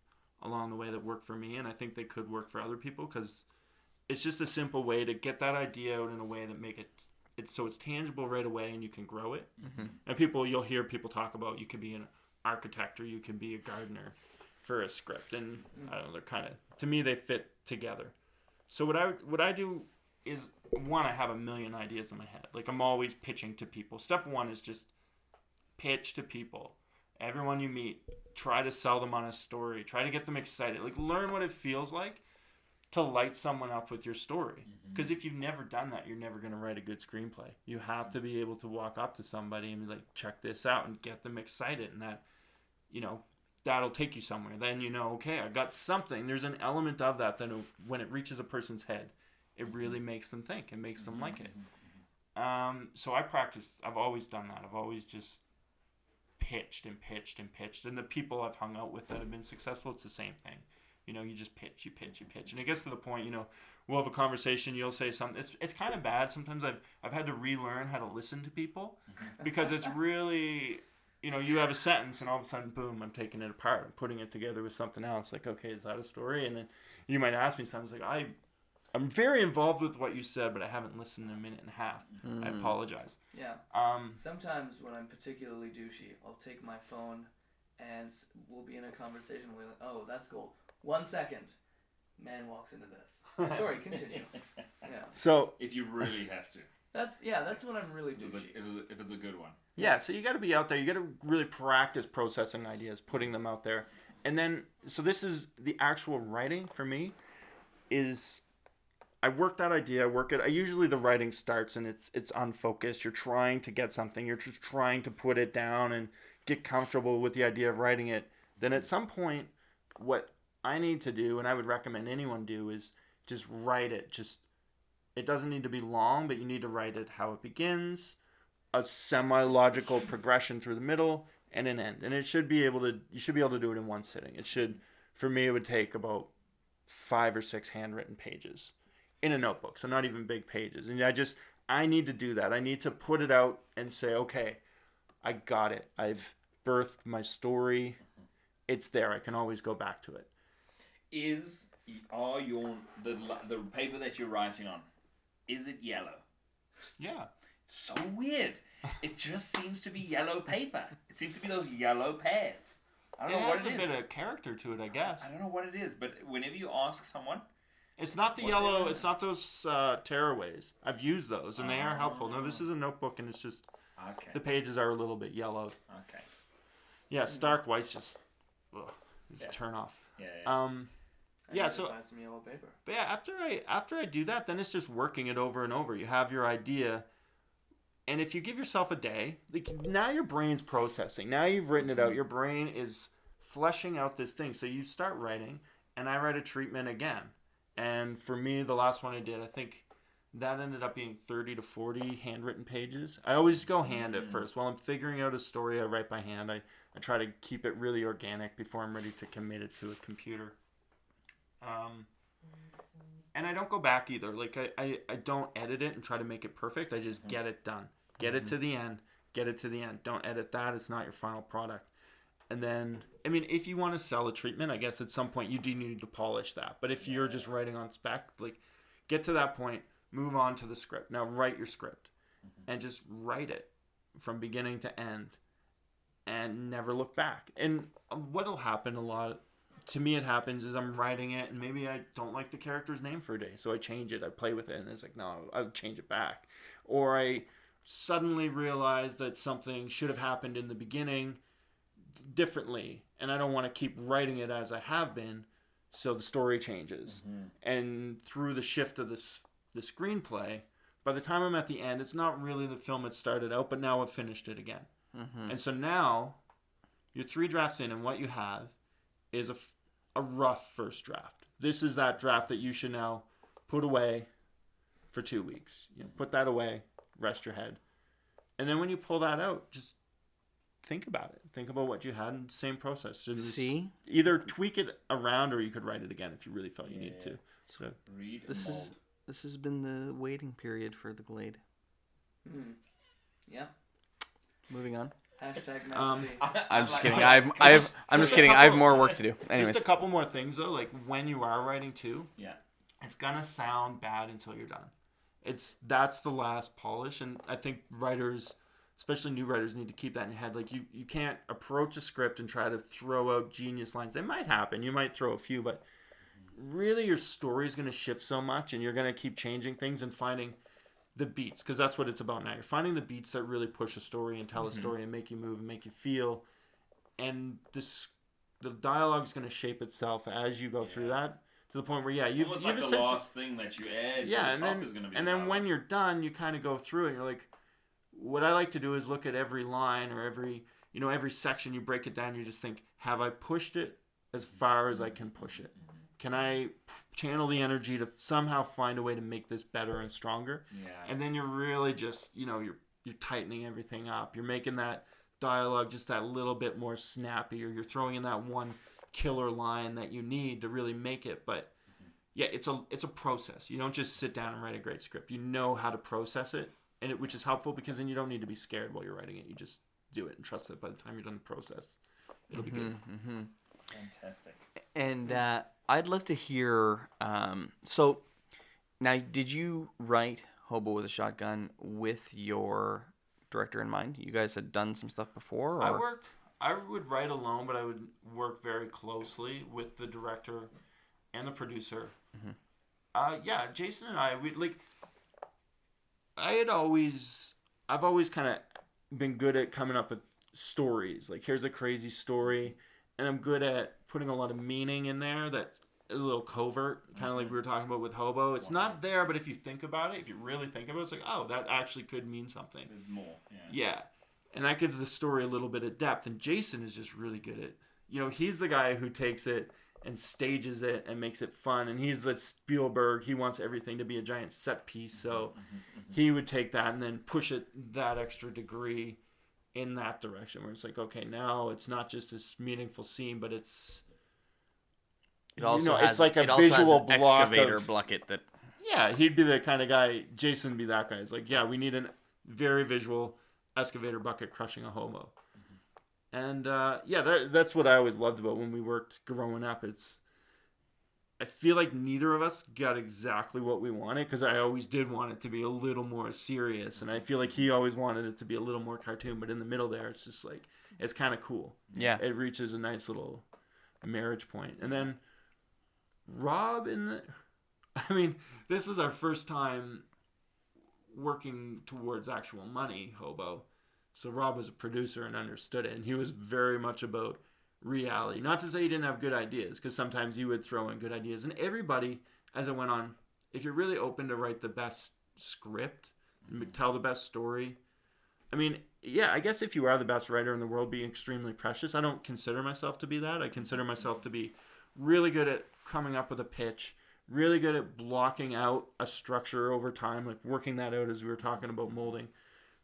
along the way that work for me, and I think they could work for other people because it's just a simple way to get that idea out in a way that make it so it's tangible right away and you can grow it. Mhm. And you'll hear people talk about you can be an architect or you can be a gardener for a script, and I don't know, they're kind of, to me, they fit together. So what I do is, one, I have a million ideas in my head. Like, I'm always pitching to people. Step one is just pitch to people. Everyone you meet, try to sell them on a story. Try to get them excited. Like, learn what it feels like to light someone up with your story. Because if you've never done that, you're never going to write a good screenplay. You have to be able to walk up to somebody and be like, check this out, and get them excited. And that, that'll take you somewhere. Then okay, I got something. There's an element of that when it reaches a person's head, it really makes them think. It makes them like it. So I practice. I've always done that. I've always just pitched and pitched and pitched. And the people I've hung out with that have been successful, it's the same thing. You know, you just pitch, you pitch, you pitch. And it gets to the point, you know, we'll have a conversation, you'll say something. It's kind of bad. Sometimes I've had to relearn how to listen to people because it's really, you know, you have a sentence and all of a sudden, boom, I'm taking it apart. I'm putting it together with something else. Like, okay, is that a story? And then you might ask me something like, I'm very involved with what you said, but I haven't listened in a minute and a half. I apologize. Yeah. Sometimes when I'm particularly douchey, I'll take my phone and we'll be in a conversation. We're like, oh, that's cool. 1 second. Man walks into this. Sorry, continue. Yeah. So If you really have to. That's when I'm really douchey. If it's a good one. yeah, so you got to be out there. You got to really practice processing ideas, putting them out there. And then, so this is the actual writing for me is I work that idea, usually the writing starts and it's unfocused. You're trying to get something. You're just trying to put it down and get comfortable with the idea of writing it. Then at some point, what I need to do, and I would recommend anyone do, is just write it. It doesn't need to be long, but you need to write it how it begins, a semi-logical progression through the middle, and an end. And you should be able to do it in one sitting. For me, it would take about 5 or 6 handwritten pages in a notebook, so not even big pages. And I need to do that. I need to put it out and say, okay, I got it. I've birthed my story. It's there. I can always go back to it. The paper that you're writing on, is it yellow? Yeah. So weird. It just seems to be yellow paper. It seems to be those yellow pads. I don't know what it is. It has a bit of character to it, I guess. I don't know what it is, but whenever you ask someone, it's not the yellow. It's not those tearaways. I've used those, and they are helpful. No, this is a notebook, and it's just the pages are a little bit yellowed. Okay. Yeah, stark white's just it's a turn off. Yeah. So buy some yellow paper. But yeah, after I do that, then it's just working it over and over. You have your idea, and if you give yourself a day, like now your brain's processing. Now you've written it out. Your brain is fleshing out this thing. So you start writing, and I write a treatment again. And for me, the last one I did, I think that ended up being 30 to 40 handwritten pages. I always go hand at first. While I'm figuring out a story, I write by hand. I try to keep it really organic before I'm ready to commit it to a computer. And I don't go back either. Like I don't edit it and try to make it perfect. I just get it done. Get it to the end. Get it to the end. Don't edit that. It's not your final product. And then, I mean, if you want to sell a treatment, I guess at some point you do need to polish that. But if you're just writing on spec, like get to that point, move on to the script. Now write your script and just write it from beginning to end and never look back. And what'll happen a lot, to me it happens, is I'm writing it and maybe I don't like the character's name for a day. So I change it, I play with it, and it's like, no, I'll change it back. Or I suddenly realize that something should have happened in the beginning differently, and I don't want to keep writing it as I have been, so the story changes. And through the shift of the screenplay, by the time I'm at the end, it's not really the film it started out, but now I've finished it again. And so now you're 3 drafts in, and what you have is a rough first draft. This is that draft that you should now put away for 2 weeks. You know, put that away, rest your head, and then when you pull that out, just think about it. Think about what you had, and same process. See? Either tweak it around, or you could write it again if you really felt you needed to. So read this has been the waiting period for the Glade. Yeah. Moving on. Hashtag I'm just kidding. I'm just kidding. I have more work to do. Anyways. Just a couple more things though. Like when you are writing too, it's gonna sound bad until you're done. That's the last polish, and I think writers, especially new writers, need to keep that in your head. Like you can't approach a script and try to throw out genius lines. They might happen. You might throw a few, but really your story is going to shift so much, and you're going to keep changing things and finding the beats, because that's what it's about now. You're finding the beats that really push a story and tell a story and make you move and make you feel. And the dialogue is going to shape itself as you go through that, to the point where you've like the last thing that you add to the top is going to be. And then when you're done, you kind of go through it and you're like, what I like to do is look at every line or every section. You break it down. You just think, have I pushed it as far as I can push it? Can I channel the energy to somehow find a way to make this better and stronger? Yeah. And then you're really just, you're tightening everything up. You're making that dialogue just that little bit more snappy, or you're throwing in that one killer line that you need to really make it. But yeah, it's a process. You don't just sit down and write a great script. You know how to process it, which is helpful, because then you don't need to be scared while you're writing it. You just do it and trust that by the time you're done the process, it'll be good. Mm-hmm. Fantastic. And I'd love to hear. So now, did you write Hobo with a Shotgun with your director in mind? You guys had done some stuff before? Or? I would write alone, but I would work very closely with the director and the producer. Yeah, Jason and I, I've always kind of been good at coming up with stories. Like, here's a crazy story, and I'm good at putting a lot of meaning in there that's a little covert, kind of like we were talking about with Hobo. It's not there, but if you think about it, if you really think about it, it's like, oh, that actually could mean something. There's more. Yeah. And that gives the story a little bit of depth. And Jason is just really good at, he's the guy who takes it and stages it and makes it fun. And he's the Spielberg. He wants everything to be a giant set piece. So he would take that and then push it that extra degree in that direction, where it's like, okay, now it's not just this meaningful scene, but it's it's like a visual block excavator of, bucket that. Yeah, he'd be the kind of guy. Jason would be that guy. It's like, yeah, we need a very visual excavator bucket crushing a hobo. And that's what I always loved about when we worked growing up. I feel like neither of us got exactly what we wanted, because I always did want it to be a little more serious, and I feel like he always wanted it to be a little more cartoon. But in the middle there, it's just like, it's kind of cool. Yeah, it reaches a nice little marriage point. And then Rob this was our first time working towards actual money, Hobo. So Rob was a producer and understood it, and he was very much about reality. Not to say he didn't have good ideas, because sometimes he would throw in good ideas. And everybody, as it went on, if you're really open to write the best script, tell the best story, I guess if you are the best writer in the world, be extremely precious. I don't consider myself to be that. I consider myself to be really good at coming up with a pitch, really good at blocking out a structure over time, like working that out as we were talking about molding.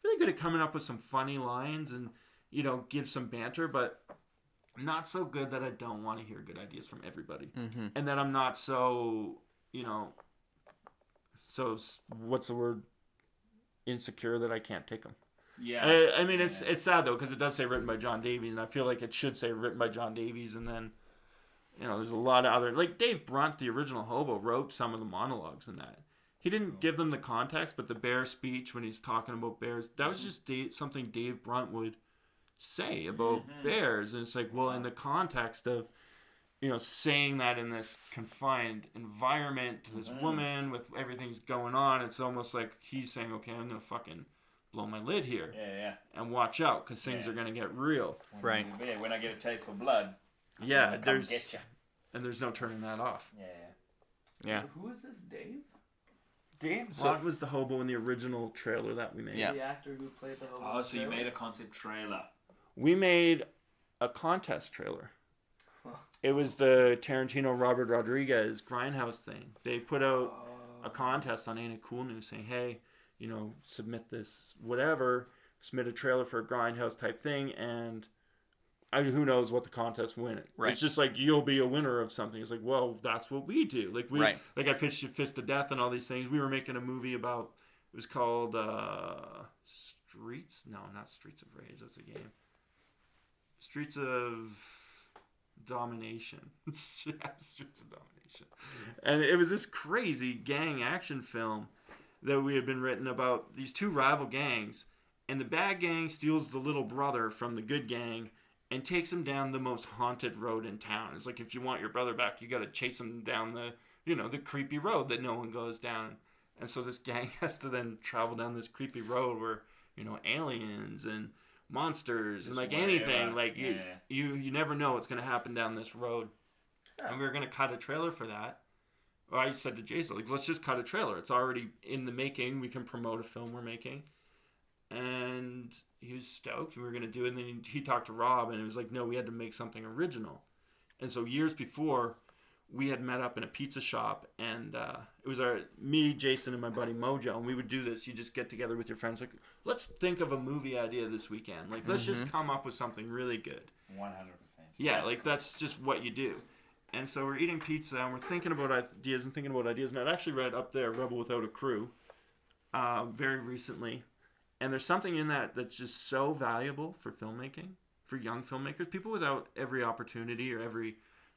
Really good at coming up with some funny lines and, give some banter, but not so good that I don't want to hear good ideas from everybody. And that I'm not so, what's the word? Insecure that I can't take them. Yeah. It's sad, though, because it does say written by John Davies, and I feel like it should say written by John Davies, and then, there's a lot of other, like Dave Brunt, the original Hobo, wrote some of the monologues in that. He didn't give them the context, but the bear speech when he's talking about bears, that was just something Dave Brunt would say about bears. And it's like, well, in the context of, saying that in this confined environment to this woman with everything's going on, it's almost like he's saying, okay, I'm going to fucking blow my lid here. Yeah. And watch out, because things are going to get real. Right. When I get a taste for blood, yeah, I'm gonna come get you. And there's no turning that off. Yeah. Who is this, Dave? Dave Brunt was the Hobo in the original trailer that we made. Yeah. The actor who played the Hobo. Oh, so you made a concept trailer. We made a contest trailer. It was the Tarantino Robert Rodriguez Grindhouse thing. They put out a contest on Ain't It Cool News saying, hey, submit this whatever, submit a trailer for a Grindhouse type thing, and who knows what the contest win. Right. It's just like, you'll be a winner of something. It's like, well, that's what we do. Like I pitched you Fist of Death and all these things. We were making a movie about, it was called Streets? No, not Streets of Rage. That's a game. Streets of Domination. Streets of Domination. And it was this crazy gang action film that we had been written about these two rival gangs, and the bad gang steals the little brother from the good gang and takes him down the most haunted road in town. It's like, if you want your brother back, you got to chase him down the creepy road that no one goes down. And so this gang has to then travel down this creepy road where, aliens and monsters and like anything, like you never know what's going to happen down this road. And we were going to cut a trailer for that. Well, I said to Jason, like, let's just cut a trailer. It's already in the making. We can promote a film we're making. And he was stoked. We were going to do it. And then he talked to Rob, and it was like, no, we had to make something original. And so years before, we had met up in a pizza shop, and it was me, Jason, and my buddy Mojo, and we would do this. You just get together with your friends, like, let's think of a movie idea this weekend. Like, let's just come up with something really good. 100%. Yeah, that's just what you do. And so we're eating pizza, and we're thinking about ideas. And I'd actually read up there Rebel Without a Crew very recently. And there's something in that that's just so valuable for filmmaking, for young filmmakers, people without every opportunity or every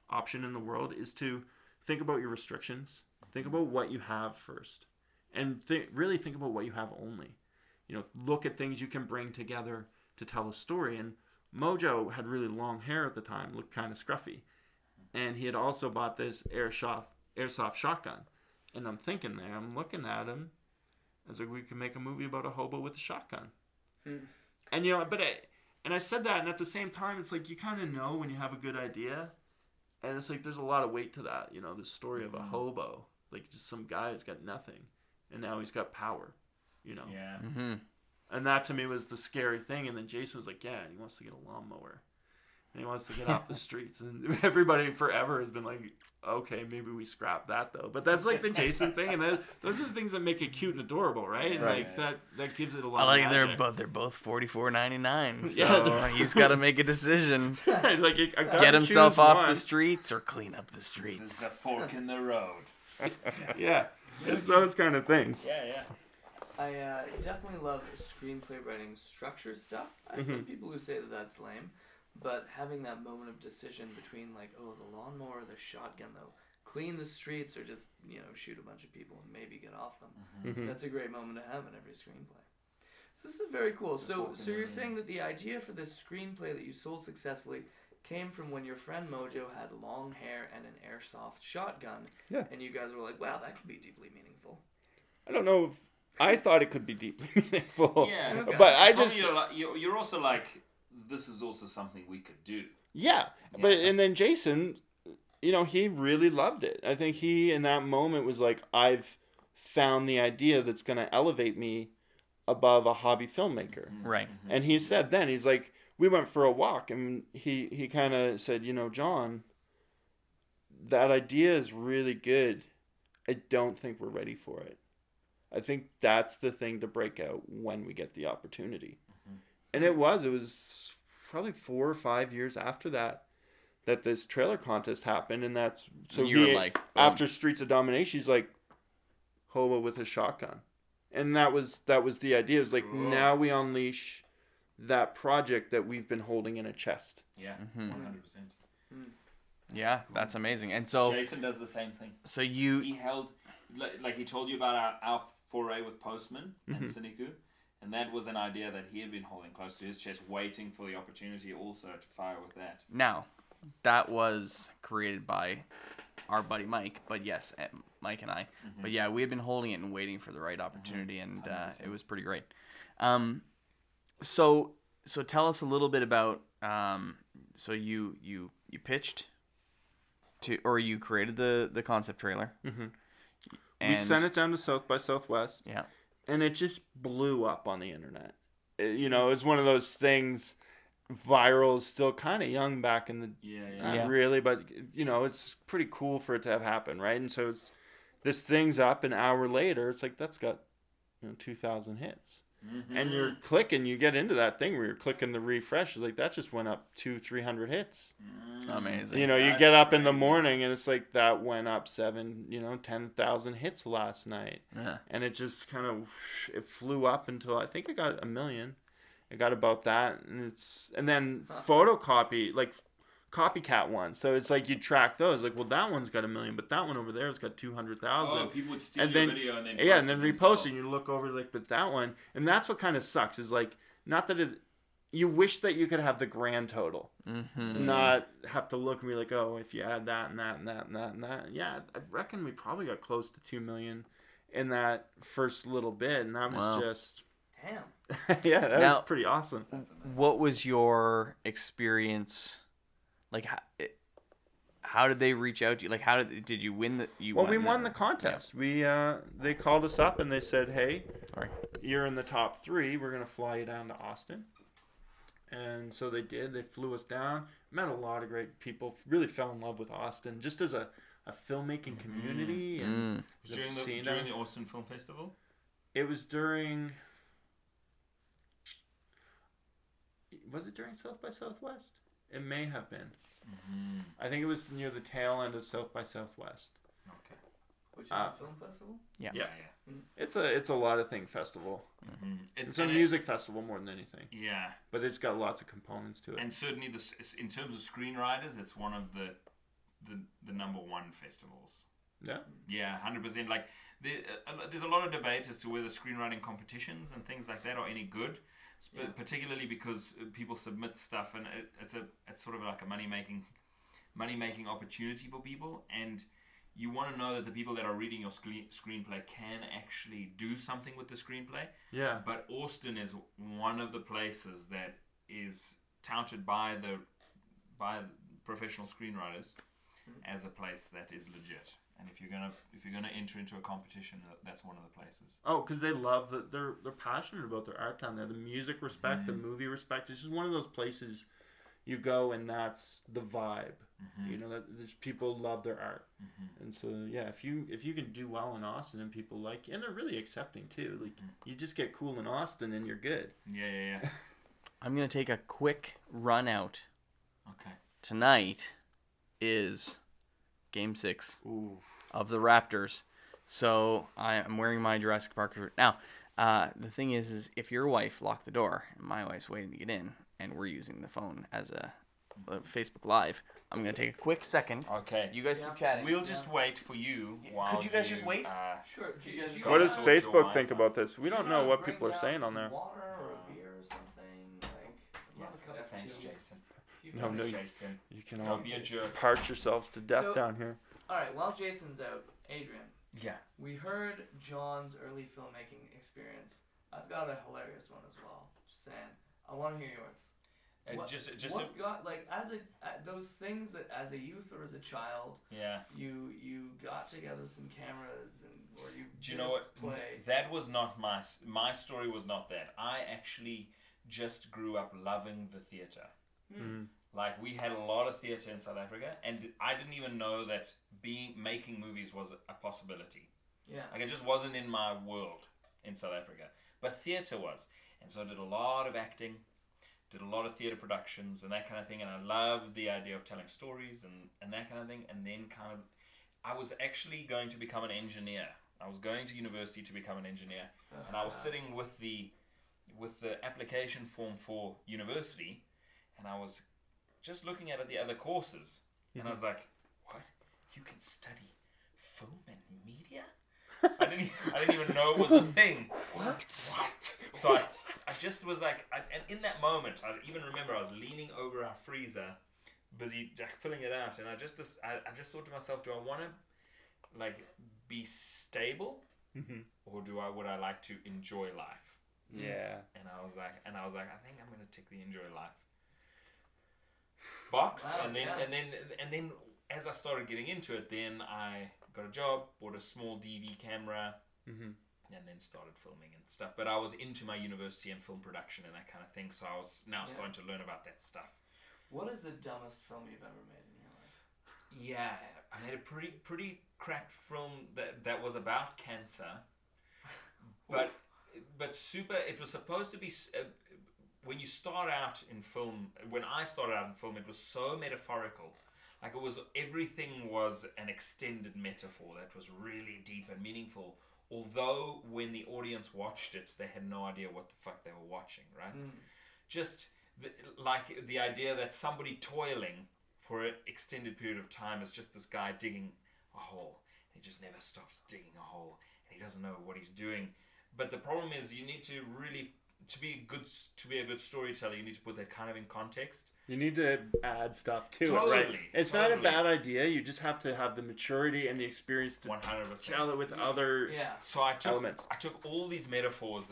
option in the world, is to think about your restrictions. Think about what you have first. And really think about what you have only. You know, look at things you can bring together to tell a story. And Mojo had really long hair at the time, looked kind of scruffy. And he had also bought this airsoft shotgun. And I'm thinking there, I'm looking at him. I was like, we can make a movie about a hobo with a shotgun. And, you know, and I said that, and at the same time, it's like, you kind of know when you have a good idea. And it's like, there's a lot of weight to that, you know, this story of a hobo. Like, just some guy who's got nothing. And now he's got power, you know. Yeah. Mm-hmm. And that, to me, was the scary thing. And then Jason was like, yeah, and he wants to get a lawnmower. And he wants to get off the streets. And everybody forever has been like, okay, maybe we scrap that, though. But that's like the Jason thing. And those are the things that make it cute and adorable, right? And like, that gives it a lot of magic. They're both $44.99. So Yeah. he's got to make a decision. Like, Get himself off the streets or clean up the This is streets. a fork in the road. Yeah, it's those kind of things. Yeah. I definitely love screenplay writing structure stuff. I have some people who say that that's lame, but having that moment of decision between like, oh, the lawnmower or the shotgun, though, clean the streets or just, you know, shoot a bunch of people and maybe get off them. That's a great moment to have in every screenplay. So this is very cool. So you're saying that the idea for this screenplay that you sold successfully came from when your friend Mojo had long hair and an airsoft shotgun. Yeah. And you guys were like, wow, that could be deeply meaningful. I don't know if I thought it could be deeply meaningful. Yeah. Okay. But I just... You're also like, this is also something we could do. Yeah. But and then Jason, you know, he really loved it. I think he, in that moment, was like, I've found the idea that's going to elevate me above a hobby filmmaker. Right. And he said then, he's like, we went for a walk, and he kind of said, you know, John, that idea is really good. I don't think we're ready for it. I think that's the thing to break out when we get the opportunity. And it was probably 4 or 5 years after that this trailer contest happened, and that's so you were like, after Streets of Domination, he's like, hobo with a shotgun. And that was the idea. It was like, now we unleash that project that we've been holding in a chest. Yeah, 100%. Yeah, that's amazing. And so Jason does the same thing. So you... He held, like he told you about our foray with Postman and Siniku, and that was an idea that he had been holding close to his chest, waiting for the opportunity also to fire with that. Now, that was created by our buddy Mike, but yes, Mike and I. But yeah, we had been holding it and waiting for the right opportunity, and it was pretty great. So tell us a little bit about. So you pitched to, or you created the concept trailer. We sent it down to South by Southwest. Yeah. And it just blew up on the internet. You know, it's one of those things. Viral is still kind of young back in the not really, but you know, it's pretty cool for it to have happened, right? And so this thing's up an hour later. It's like that's got 2,000 hits. And you're clicking, you get into that thing where you're clicking the refresh. Like that just went up 200-300 hits. Amazing. You know, you get up in the morning and it's like that went up 10,000 hits last night. Yeah. And it just kind of it flew up until I think it got 1 million. It got about that, and then photocopy, like copycat ones. So it's like you track those. Like, well, that one's got 1 million, but that one over there has got 200,000. Oh, people would steal your video and then and then repost it. And you look over like, but that one, and that's what kind of sucks. Is like not that it. You wish that you could have the grand total, not have to look and be like, oh, if you add that and that and that and that and that. Yeah, I reckon we probably got close to 2 million in that first little bit, and that was just. Damn. Yeah, that was pretty awesome. What was your experience? Like, how did they reach out to you? Like, how did you win the? We won the contest. Yeah. They called us up and they said, "Hey, you're in the top 3. We're gonna fly you down to Austin, And so they did. They flew us down. Met a lot of great people. Really fell in love with Austin, just as a filmmaking community. And during the Austin Film Festival? It was during... Was it during South by Southwest? It may have been. I think it was near the tail end of South by Southwest. Okay. Which is a film festival? Yeah. It's a lot of thing festival. It's a music festival more than anything. Yeah. But it's got lots of components to it. And certainly, in terms of screenwriters, it's one of the number one festivals. Yeah. Yeah, 100%. Like there's a lot of debate as to whether screenwriting competitions and things like that are any good. Particularly because people submit stuff, and it's sort of like a money making opportunity for people, and you want to know that the people that are reading your screenplay can actually do something with the screenplay. Yeah. But Austin is one of the places that is touted by professional screenwriters as a place that is legit. And if you're gonna enter into a competition, that's one of the places. Oh, because they love that they're passionate about their art down there. The music respect, the movie respect. It's just one of those places you go and that's the vibe. You know that there's people love their art, and so yeah, if you can do well in Austin and people like you, and they're really accepting too. Like you just get cool in Austin and you're good. Yeah. I'm gonna take a quick run out. Okay. Tonight is Game 6 of the Raptors. So I'm wearing my Jurassic Park shirt. Now, the thing is if your wife locked the door and my wife's waiting to get in and we're using the phone as a Facebook Live, I'm going to take a quick second. Okay. You guys keep chatting. We'll just wait for you while Could you guys just wait? Sure. What does Facebook think about this? We don't know what people are saying on there. Water or a beer or something. Like, Thanks, Jason. No, Jason. You can Don't all be a jerk. parch yourselves to death down here. All right. While Jason's out, Adrian. Yeah. We heard John's early filmmaking experience. I've got a hilarious one as well. Just saying. I want to hear yours. What got like those things that as a youth or as a child? Yeah. You got together some cameras or you. Do you know what? Play. That was not my story. Was not that. I actually just grew up loving the theater. Like we had a lot of theater in South Africa, and I didn't even know that making movies was a possibility. Yeah. Like it just wasn't in my world in South Africa, but theater was, and so I did a lot of acting. Did a lot of theatre productions and that kind of thing, and I loved the idea of telling stories and that kind of thing. And then I was actually going to become an engineer. I was going to university to become an engineer, and I was sitting with the application form for university, and I was just looking at the other courses, and I was like, "What? You can study film and media?" I didn't even know it was a thing. What? So I just was like, and in that moment, I even remember I was leaning over our freezer, busy filling it out, and I just thought to myself, do I want to like be stable, or would I like to enjoy life? Yeah. And I was like, I think I'm gonna tick the enjoy life box, Wow, and then as I started getting into it, then I got a job, bought a small DV camera, and then started filming and stuff. But I was into my university and film production and that kind of thing, so I was now starting to learn about that stuff. What is the dumbest film you've ever made in your life? Yeah, I made a pretty crap film that was about cancer, but super. It was supposed to be. When you start out in film, when I started out in film, it was so metaphorical. Like everything was an extended metaphor that was really deep and meaningful. Although when the audience watched it, they had no idea what the fuck they were watching, right? Just like the idea that somebody toiling for an extended period of time is just this guy digging a hole. He just never stops digging a hole, and he doesn't know what he's doing. But the problem is, you need to really, to be a good storyteller, you need to put that kind of in context. You need to add stuff to it, right? It's not a bad idea. You just have to have the maturity and the experience to 100%. tell it with other So I elements. I took all these metaphors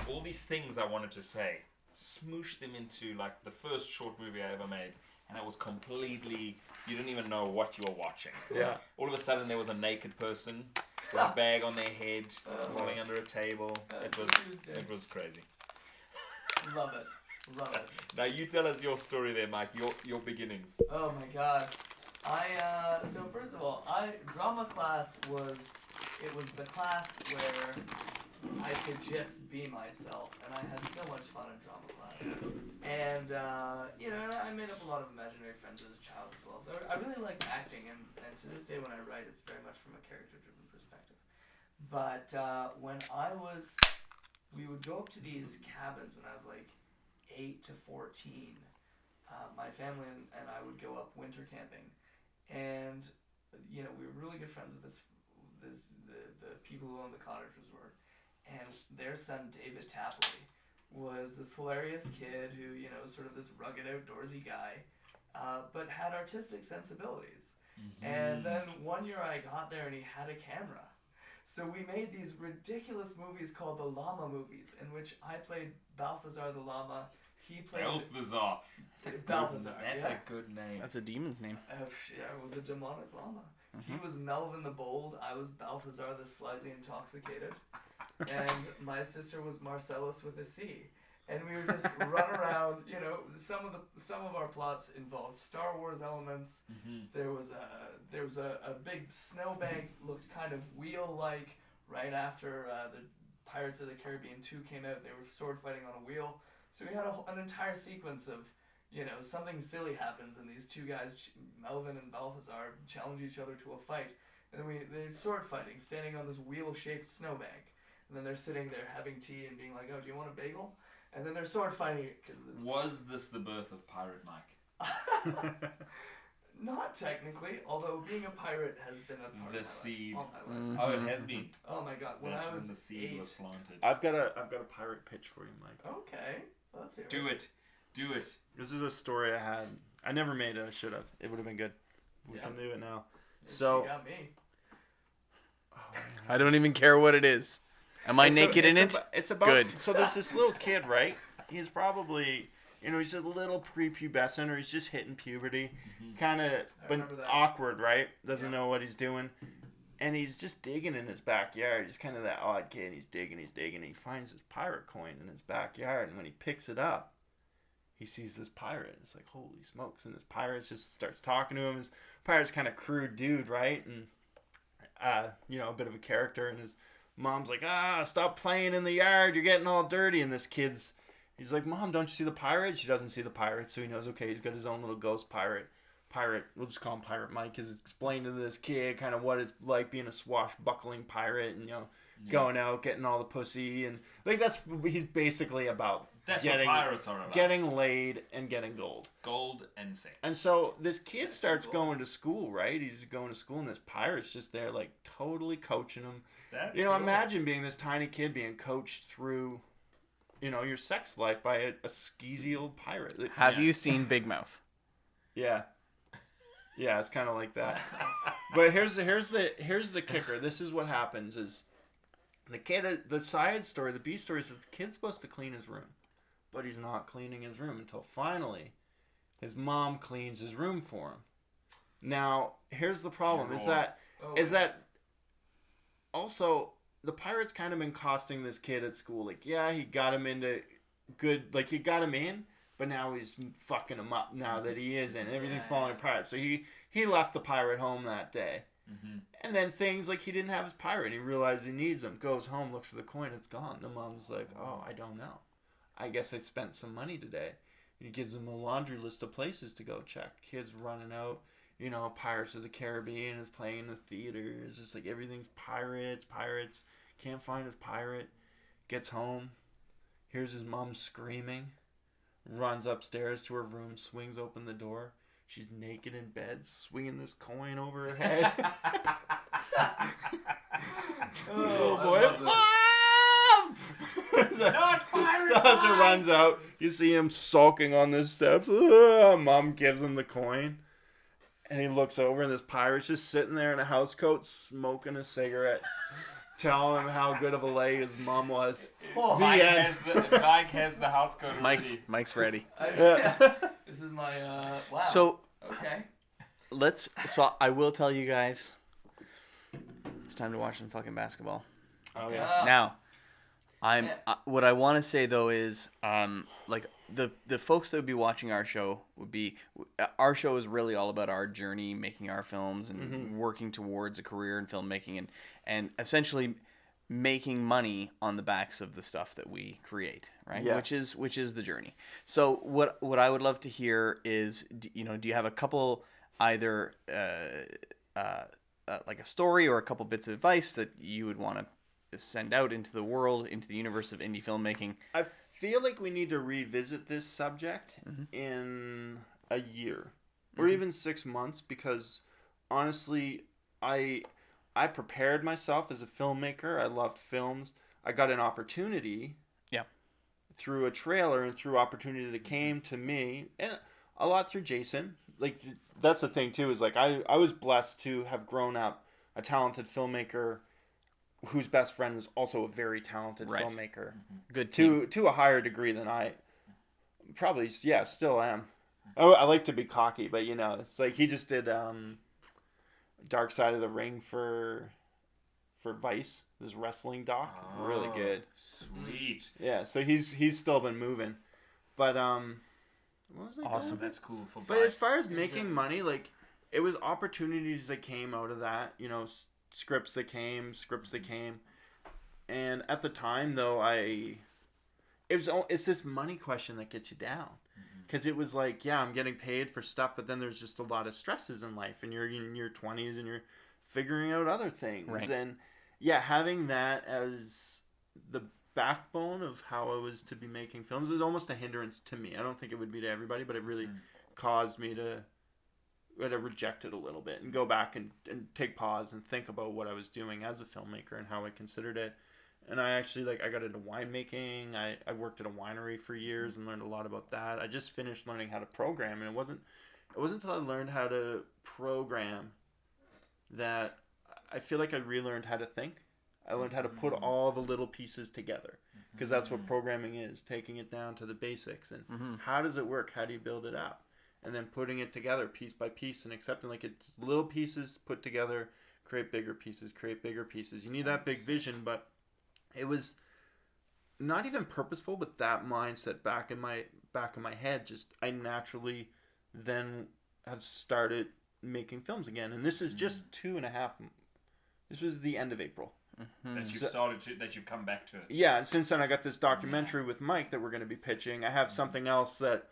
all these things I wanted to say, smooshed them into like the first short movie I ever made, and it was completely, you didn't even know what you were watching. Yeah. All of a sudden there was a naked person with a bag on their head, crawling under a table. It was crazy. Love it. Love it. Now you tell us your story there, Mike. Your beginnings. Oh my god. So first of all, drama class was the class where I could just be myself, and I had so much fun in drama class. And, I made up a lot of imaginary friends as a child as well. So I really liked acting, and to this day when I write, it's very much from a character-driven perspective. But we would go up to these cabins when I was like 8 to 14. My family and I would go up winter camping, and we were really good friends with the people who owned the cottage resort, and their son David Tapley was this hilarious kid who sort of this rugged outdoorsy guy, but had artistic sensibilities. Mm-hmm. And then one year I got there and he had a camera. So we made these ridiculous movies called the Llama Movies, in which I played Balthazar the Llama. He played Balthazar. Balthazar. That's a good name. That's a demon's name. Yeah, it was a demonic llama. Mm-hmm. He was Melvin the Bold. I was Balthazar the slightly intoxicated. And my sister was Marcellus with a C. And we would just run around. Some of our plots involved Star Wars elements. Mm-hmm. There was a big snowbank, looked kind of wheel-like. Right after the Pirates of the Caribbean 2 came out, they were sword fighting on a wheel. So we had an entire sequence of, something silly happens, and these two guys, Melvin and Balthazar, challenge each other to a fight. And then they're sword fighting, standing on this wheel-shaped snowbank. And then they're sitting there having tea and being like, "Oh, do you want a bagel?" And then they're sword fighting. Was this the birth of Pirate Mike? Not technically, although being a pirate has been a part of my seed. life, all my life. Mm-hmm. Oh, it has been. Oh my god, That's I was when the seed 8. was planted. I've got a pirate pitch for you, Mike. Okay, let's hear it. Do it. This is a story I had. I never made it. I should have. It would have been good. We can do it now. You So. got me. I don't even care what it is. Am I naked in it? It's about. Good. So there's this little kid, right? He's probably, he's a little prepubescent, or he's just hitting puberty, kind of, but awkward, right? Doesn't know what he's doing, and he's just digging in his backyard. He's kind of that odd kid. He's digging. And he finds this pirate coin in his backyard, and when he picks it up, he sees this pirate. It's like, holy smokes! And this pirate just starts talking to him. His pirate's kind of crude dude, right? And a bit of a character, and his mom's like, stop playing in the yard, you're getting all dirty. And this he's like, Mom, don't you see the pirate? She doesn't see the pirate, so he knows, okay, he's got his own little ghost pirate, we'll just call him Pirate Mike, is explaining to this kid kind of what it's like being a swashbuckling pirate, and going out, getting all the pussy, and like he's basically about what pirates are about. Getting laid and getting gold. Gold and sex. And so this kid starts going to school, right? He's going to school, and this pirate's just there, like, totally coaching him. That's cool. Imagine being this tiny kid being coached through, your sex life by a skeezy old pirate. Have you seen Big Mouth? Yeah. Yeah, it's kind of like that. But here's the kicker. This is what happens is the kid, the side story, the B story is that the kid's supposed to clean his room, but he's not cleaning his room until finally his mom cleans his room for him. Now, here's the problem is that also the pirate's kind of been costing this kid at school. Like, yeah, he got him into good, like he got him in, but now he's fucking him up now that he is in. Everything's falling apart. So he left the pirate home that day. Mm-hmm. And then things like he didn't have his pirate. He realized he needs him. Goes home, looks for the coin. It's gone. The mom's like, oh, I don't know. I guess I spent some money today. He gives him a laundry list of places to go check. Kids running out. Pirates of the Caribbean is playing in the theaters. It's like everything's pirates. Can't find his pirate. Gets home. Hears his mom screaming. Runs upstairs to her room. Swings open the door. She's naked in bed, swinging this coin over her head. Oh boy! Mom! Not pirate! He runs out. You see him sulking on the steps. Mom gives him the coin. And he looks over, and this pirate's just sitting there in a house coat, smoking a cigarette, telling him how good of a lay his mom was. Oh, Mike has the house coat ready. Mike's ready. This is my wow. So okay. So I will tell you guys, it's time to watch some fucking basketball. Oh yeah. Now, What I want to say though is, like the folks that would be watching our show our show is really all about our journey making our films and working towards a career in filmmaking and essentially making money on the backs of the stuff that we create, right? Yes. Which is the journey. So what I would love to hear is, do you have a couple either like a story or a couple bits of advice that you would want to send out into the world, into the universe of indie filmmaking? I feel like we need to revisit this subject in a year or even 6 months, because honestly, I prepared myself as a filmmaker. I loved films. I got an opportunity through a trailer and through opportunity that came to me, and a lot through Jason. Like, that's the thing too, is like I was blessed to have grown up a talented filmmaker whose best friend was also a very talented filmmaker. Good team. To a higher degree than I probably still am. Oh, I like to be cocky, but it's like he just did Dark Side of the Ring for Vice, this wrestling doc. Really good. Sweet. Yeah, so he's still been moving. But what was I awesome. That's cool for Vice. But as far as making money, like, it was opportunities that came out of that, scripts that came, and at the time though, it's this money question that gets you down, because it was like, I'm getting paid for stuff, but then there's just a lot of stresses in life, and you're in your 20s and you're figuring out other things, and having that as the backbone of how I was to be making films was almost a hindrance to me. I don't think it would be to everybody, but it really caused me to reject it a little bit and go back and take pause and think about what I was doing as a filmmaker and how I considered it. And I actually, I got into winemaking. I worked at a winery for years and learned a lot about that. I just finished learning how to program, and it wasn't until I learned how to program that I feel like I relearned how to think. I learned how to put all the little pieces together, because that's what programming is, taking it down to the basics and how does it work? How do you build it up? And then putting it together piece by piece and accepting, like, it's little pieces put together, create bigger pieces. You need that big vision, but it was not even purposeful, but that mindset back in my head, just I naturally then have started making films again. And this is just 2.5. This was the end of April. That you've come back to it. Yeah, and since then I got this documentary with Mike that we're going to be pitching. I have something else that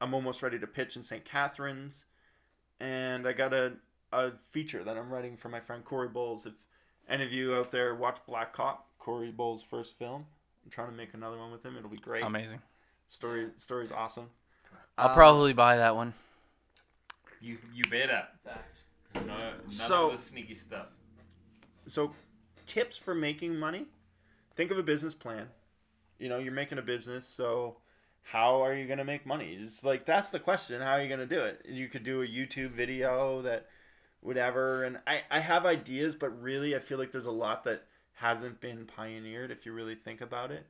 I'm almost ready to pitch in St. Catharines, and I got a feature that I'm writing for my friend Corey Bowles. If any of you out there watch Black Cop, Corey Bowles' first film, I'm trying to make another one with him. It'll be great. Amazing. Story's awesome. I'll probably buy that one. You better. Fact. None of the sneaky stuff. So, tips for making money. Think of a business plan. You're making a business, so how are you going to make money? It's like, that's the question. How are you going to do it? You could do a YouTube video that whatever. And I have ideas, but really I feel like there's a lot that hasn't been pioneered, if you really think about it,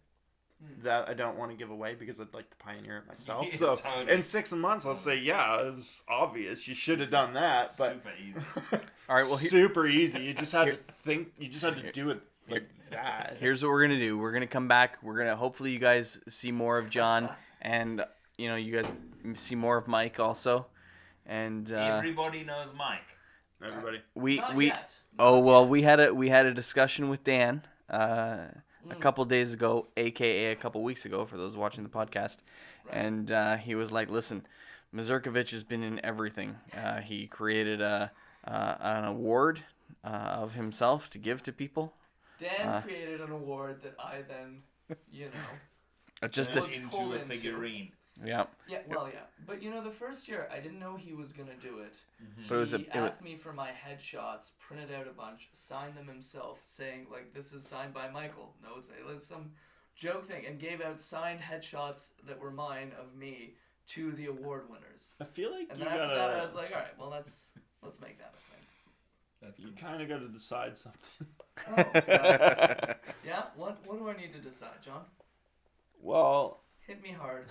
that I don't want to give away because I'd like to pioneer it myself. Yeah, so totally. in 6 months, I'll say, it's obvious. You should have done that. But Super easy. All right, well, super easy. You just had to think. You just had to do it like that. Here's what we're gonna do. We're gonna come back. We're gonna hopefully you guys see more of John, and you guys see more of Mike also. And Everybody knows Mike. Everybody. Not yet. We had a discussion with Dan a couple days ago, aka a couple weeks ago, for those watching the podcast, and he was like, "Listen, Mazurkovich has been in everything. He created an award of himself to give to people. Dan created an award that I then, just was into pulled a into. figurine. Yeah. Yeah, well, yeah. But the first year, I didn't know he was going to do it. But He asked me for my headshots, printed out a bunch, signed them himself, saying, this is signed by Michael. No, it was some joke thing, and gave out signed headshots that were mine of me to the award winners. I feel like And you then after gotta. that, I was like, all right, well, let's make that a thing. That's You kind of got to decide something. Oh, yeah? What do I need to decide, John? Well, Hit me hard.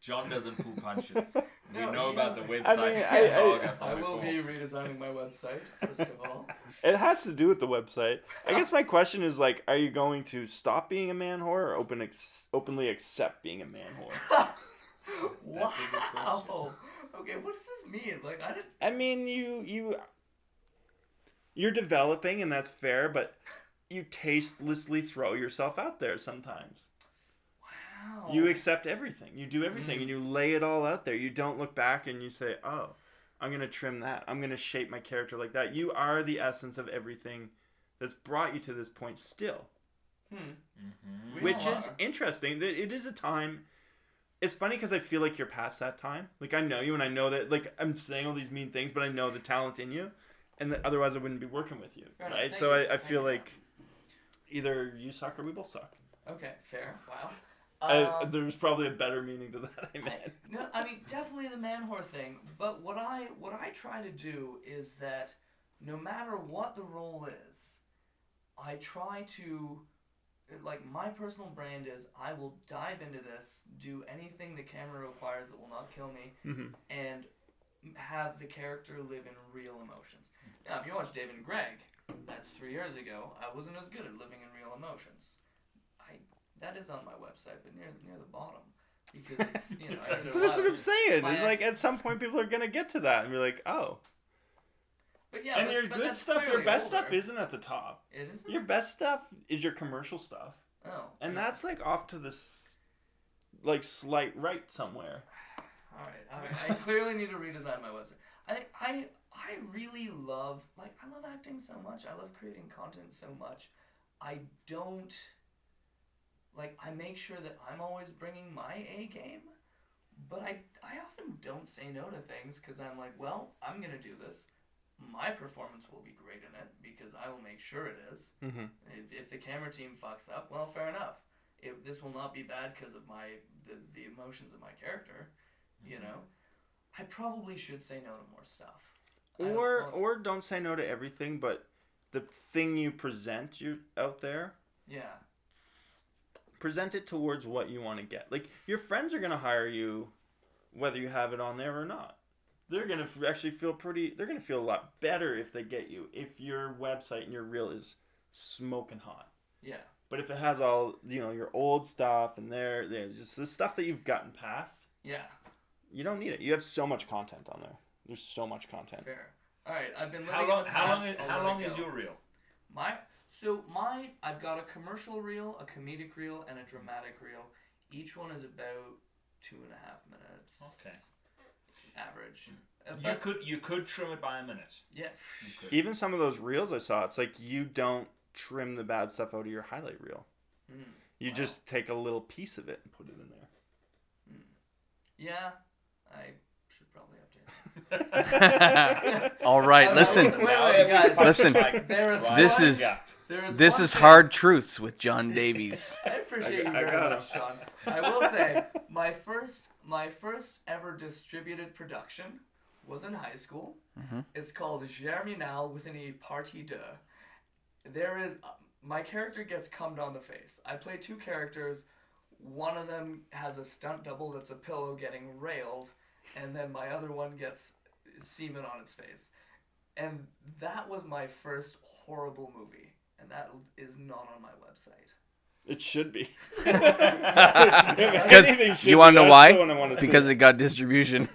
John doesn't pull punches. We know about the website. I will be redesigning my website, first of all. It has to do with the website. I guess my question is, like, are you going to stop being a man whore or openly accept being a man whore? Wow. Okay, what does this mean? Like, I mean, you're developing, and that's fair, but you tastelessly throw yourself out there sometimes. Wow. You accept everything. You do everything, and you lay it all out there. You don't look back and you say, oh, I'm going to trim that. I'm going to shape my character like that. You are the essence of everything that's brought you to this point still. Which is interesting. It is a time... It's funny because I feel like you're past that time. Like, I know you, and I know that, like, I'm saying all these mean things, but I know the talent in you, and that otherwise I wouldn't be working with you, right? So I feel like either you suck or we both suck. Okay, fair. Wow. There's probably a better meaning to that, I mean. I mean, definitely the man whore thing, but what I try to do is that no matter what the role is, I try to... Like, my personal brand is I will dive into this, do anything the camera requires that will not kill me, and have the character live in real emotions. Now, if you watch David and Greg, that's 3 years ago, I wasn't as good at living in real emotions. That is on my website, but near the bottom. Because it's, you know... But that's what I'm saying. It's like, at some point, people are going to get to that, and be like, oh... But yeah, and your good stuff, your best stuff isn't at the top. It isn't? Your best stuff is your commercial stuff. Oh. And that's like off to this, like, slight right somewhere. Alright. I clearly need to redesign my website. I really love, like, I love acting so much. I love creating content so much. I don't, like, I make sure that I'm always bringing my A game, but I often don't say no to things because I'm like, well, I'm going to do this. My performance will be great in it because I will make sure it is. If the camera team fucks up, well, fair enough. This will not be bad because of the emotions of my character, you know. I probably should say no to more stuff. Or don't say no to everything, but the thing you present out there, present it towards what you want to get. Like, your friends are going to hire you whether you have it on there or not. They're going to actually feel they're going to feel a lot better if they get you, if your website and your reel is smoking hot. Yeah. But if it has all, you know, your old stuff and there's just the stuff that you've gotten past. Yeah. You don't need it. You have so much content on there. There's so much content. Fair. All right. I've been how long is your reel? I've got a commercial reel, a comedic reel, and a dramatic reel. Each one is about 2.5 minutes. Okay. Average. You could trim it by a minute. Yeah. Even some of those reels I saw, it's like you don't trim the bad stuff out of your highlight reel. You just take a little piece of it and put it in there. Yeah, I should probably update it. All right, listen. Guys, listen. This is Hard Truths with John Davies. I appreciate you very much, Sean. I will say, my first ever distributed production was in high school. It's called Germinal with an E Partie de. There is my character gets cummed on the face. I play two characters. One of them has a stunt double that's a pillow getting railed, and then my other one gets semen on its face. And that was my first horrible movie, and that is not on my website. It should be. Because you want to know why? Because it got distribution.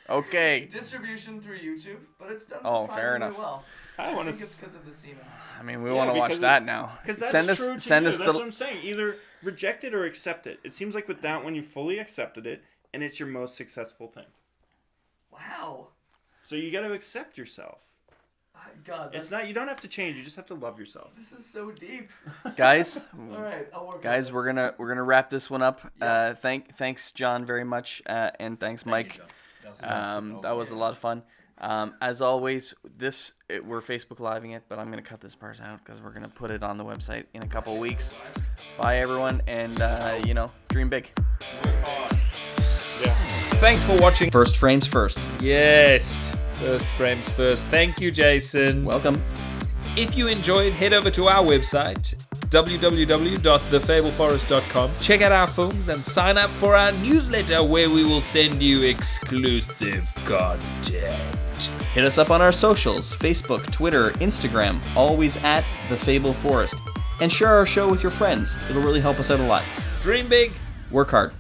Okay. Distribution through YouTube, but it's done fair enough. Well. I think it's because of the semen. I mean, we want to watch that now. Because that's true too. That's what I'm saying. Either reject it or accept it. It seems like with that one, you fully accepted it, and it's your most successful thing. Wow. So you got to accept yourself. God, it's not. You don't have to change. You just have to love yourself. This is so deep. Guys. All right, I'll work. Guys, we're gonna wrap this one up. Yeah. Thanks John very much, and thanks Mike. That was a lot of fun. As always, we're Facebook Living it, but I'm gonna cut this part out because we're gonna put it on the website in a couple weeks. Bye everyone, and dream big. Yeah. Thanks for watching. First frames first. Yes. First frames first. Thank you, Jason. Welcome. If you enjoyed, head over to our website, www.thefableforest.com. Check out our films and sign up for our newsletter where we will send you exclusive content. Hit us up on our socials, Facebook, Twitter, Instagram, always at The Fable Forest. And share our show with your friends. It'll really help us out a lot. Dream big. Work hard.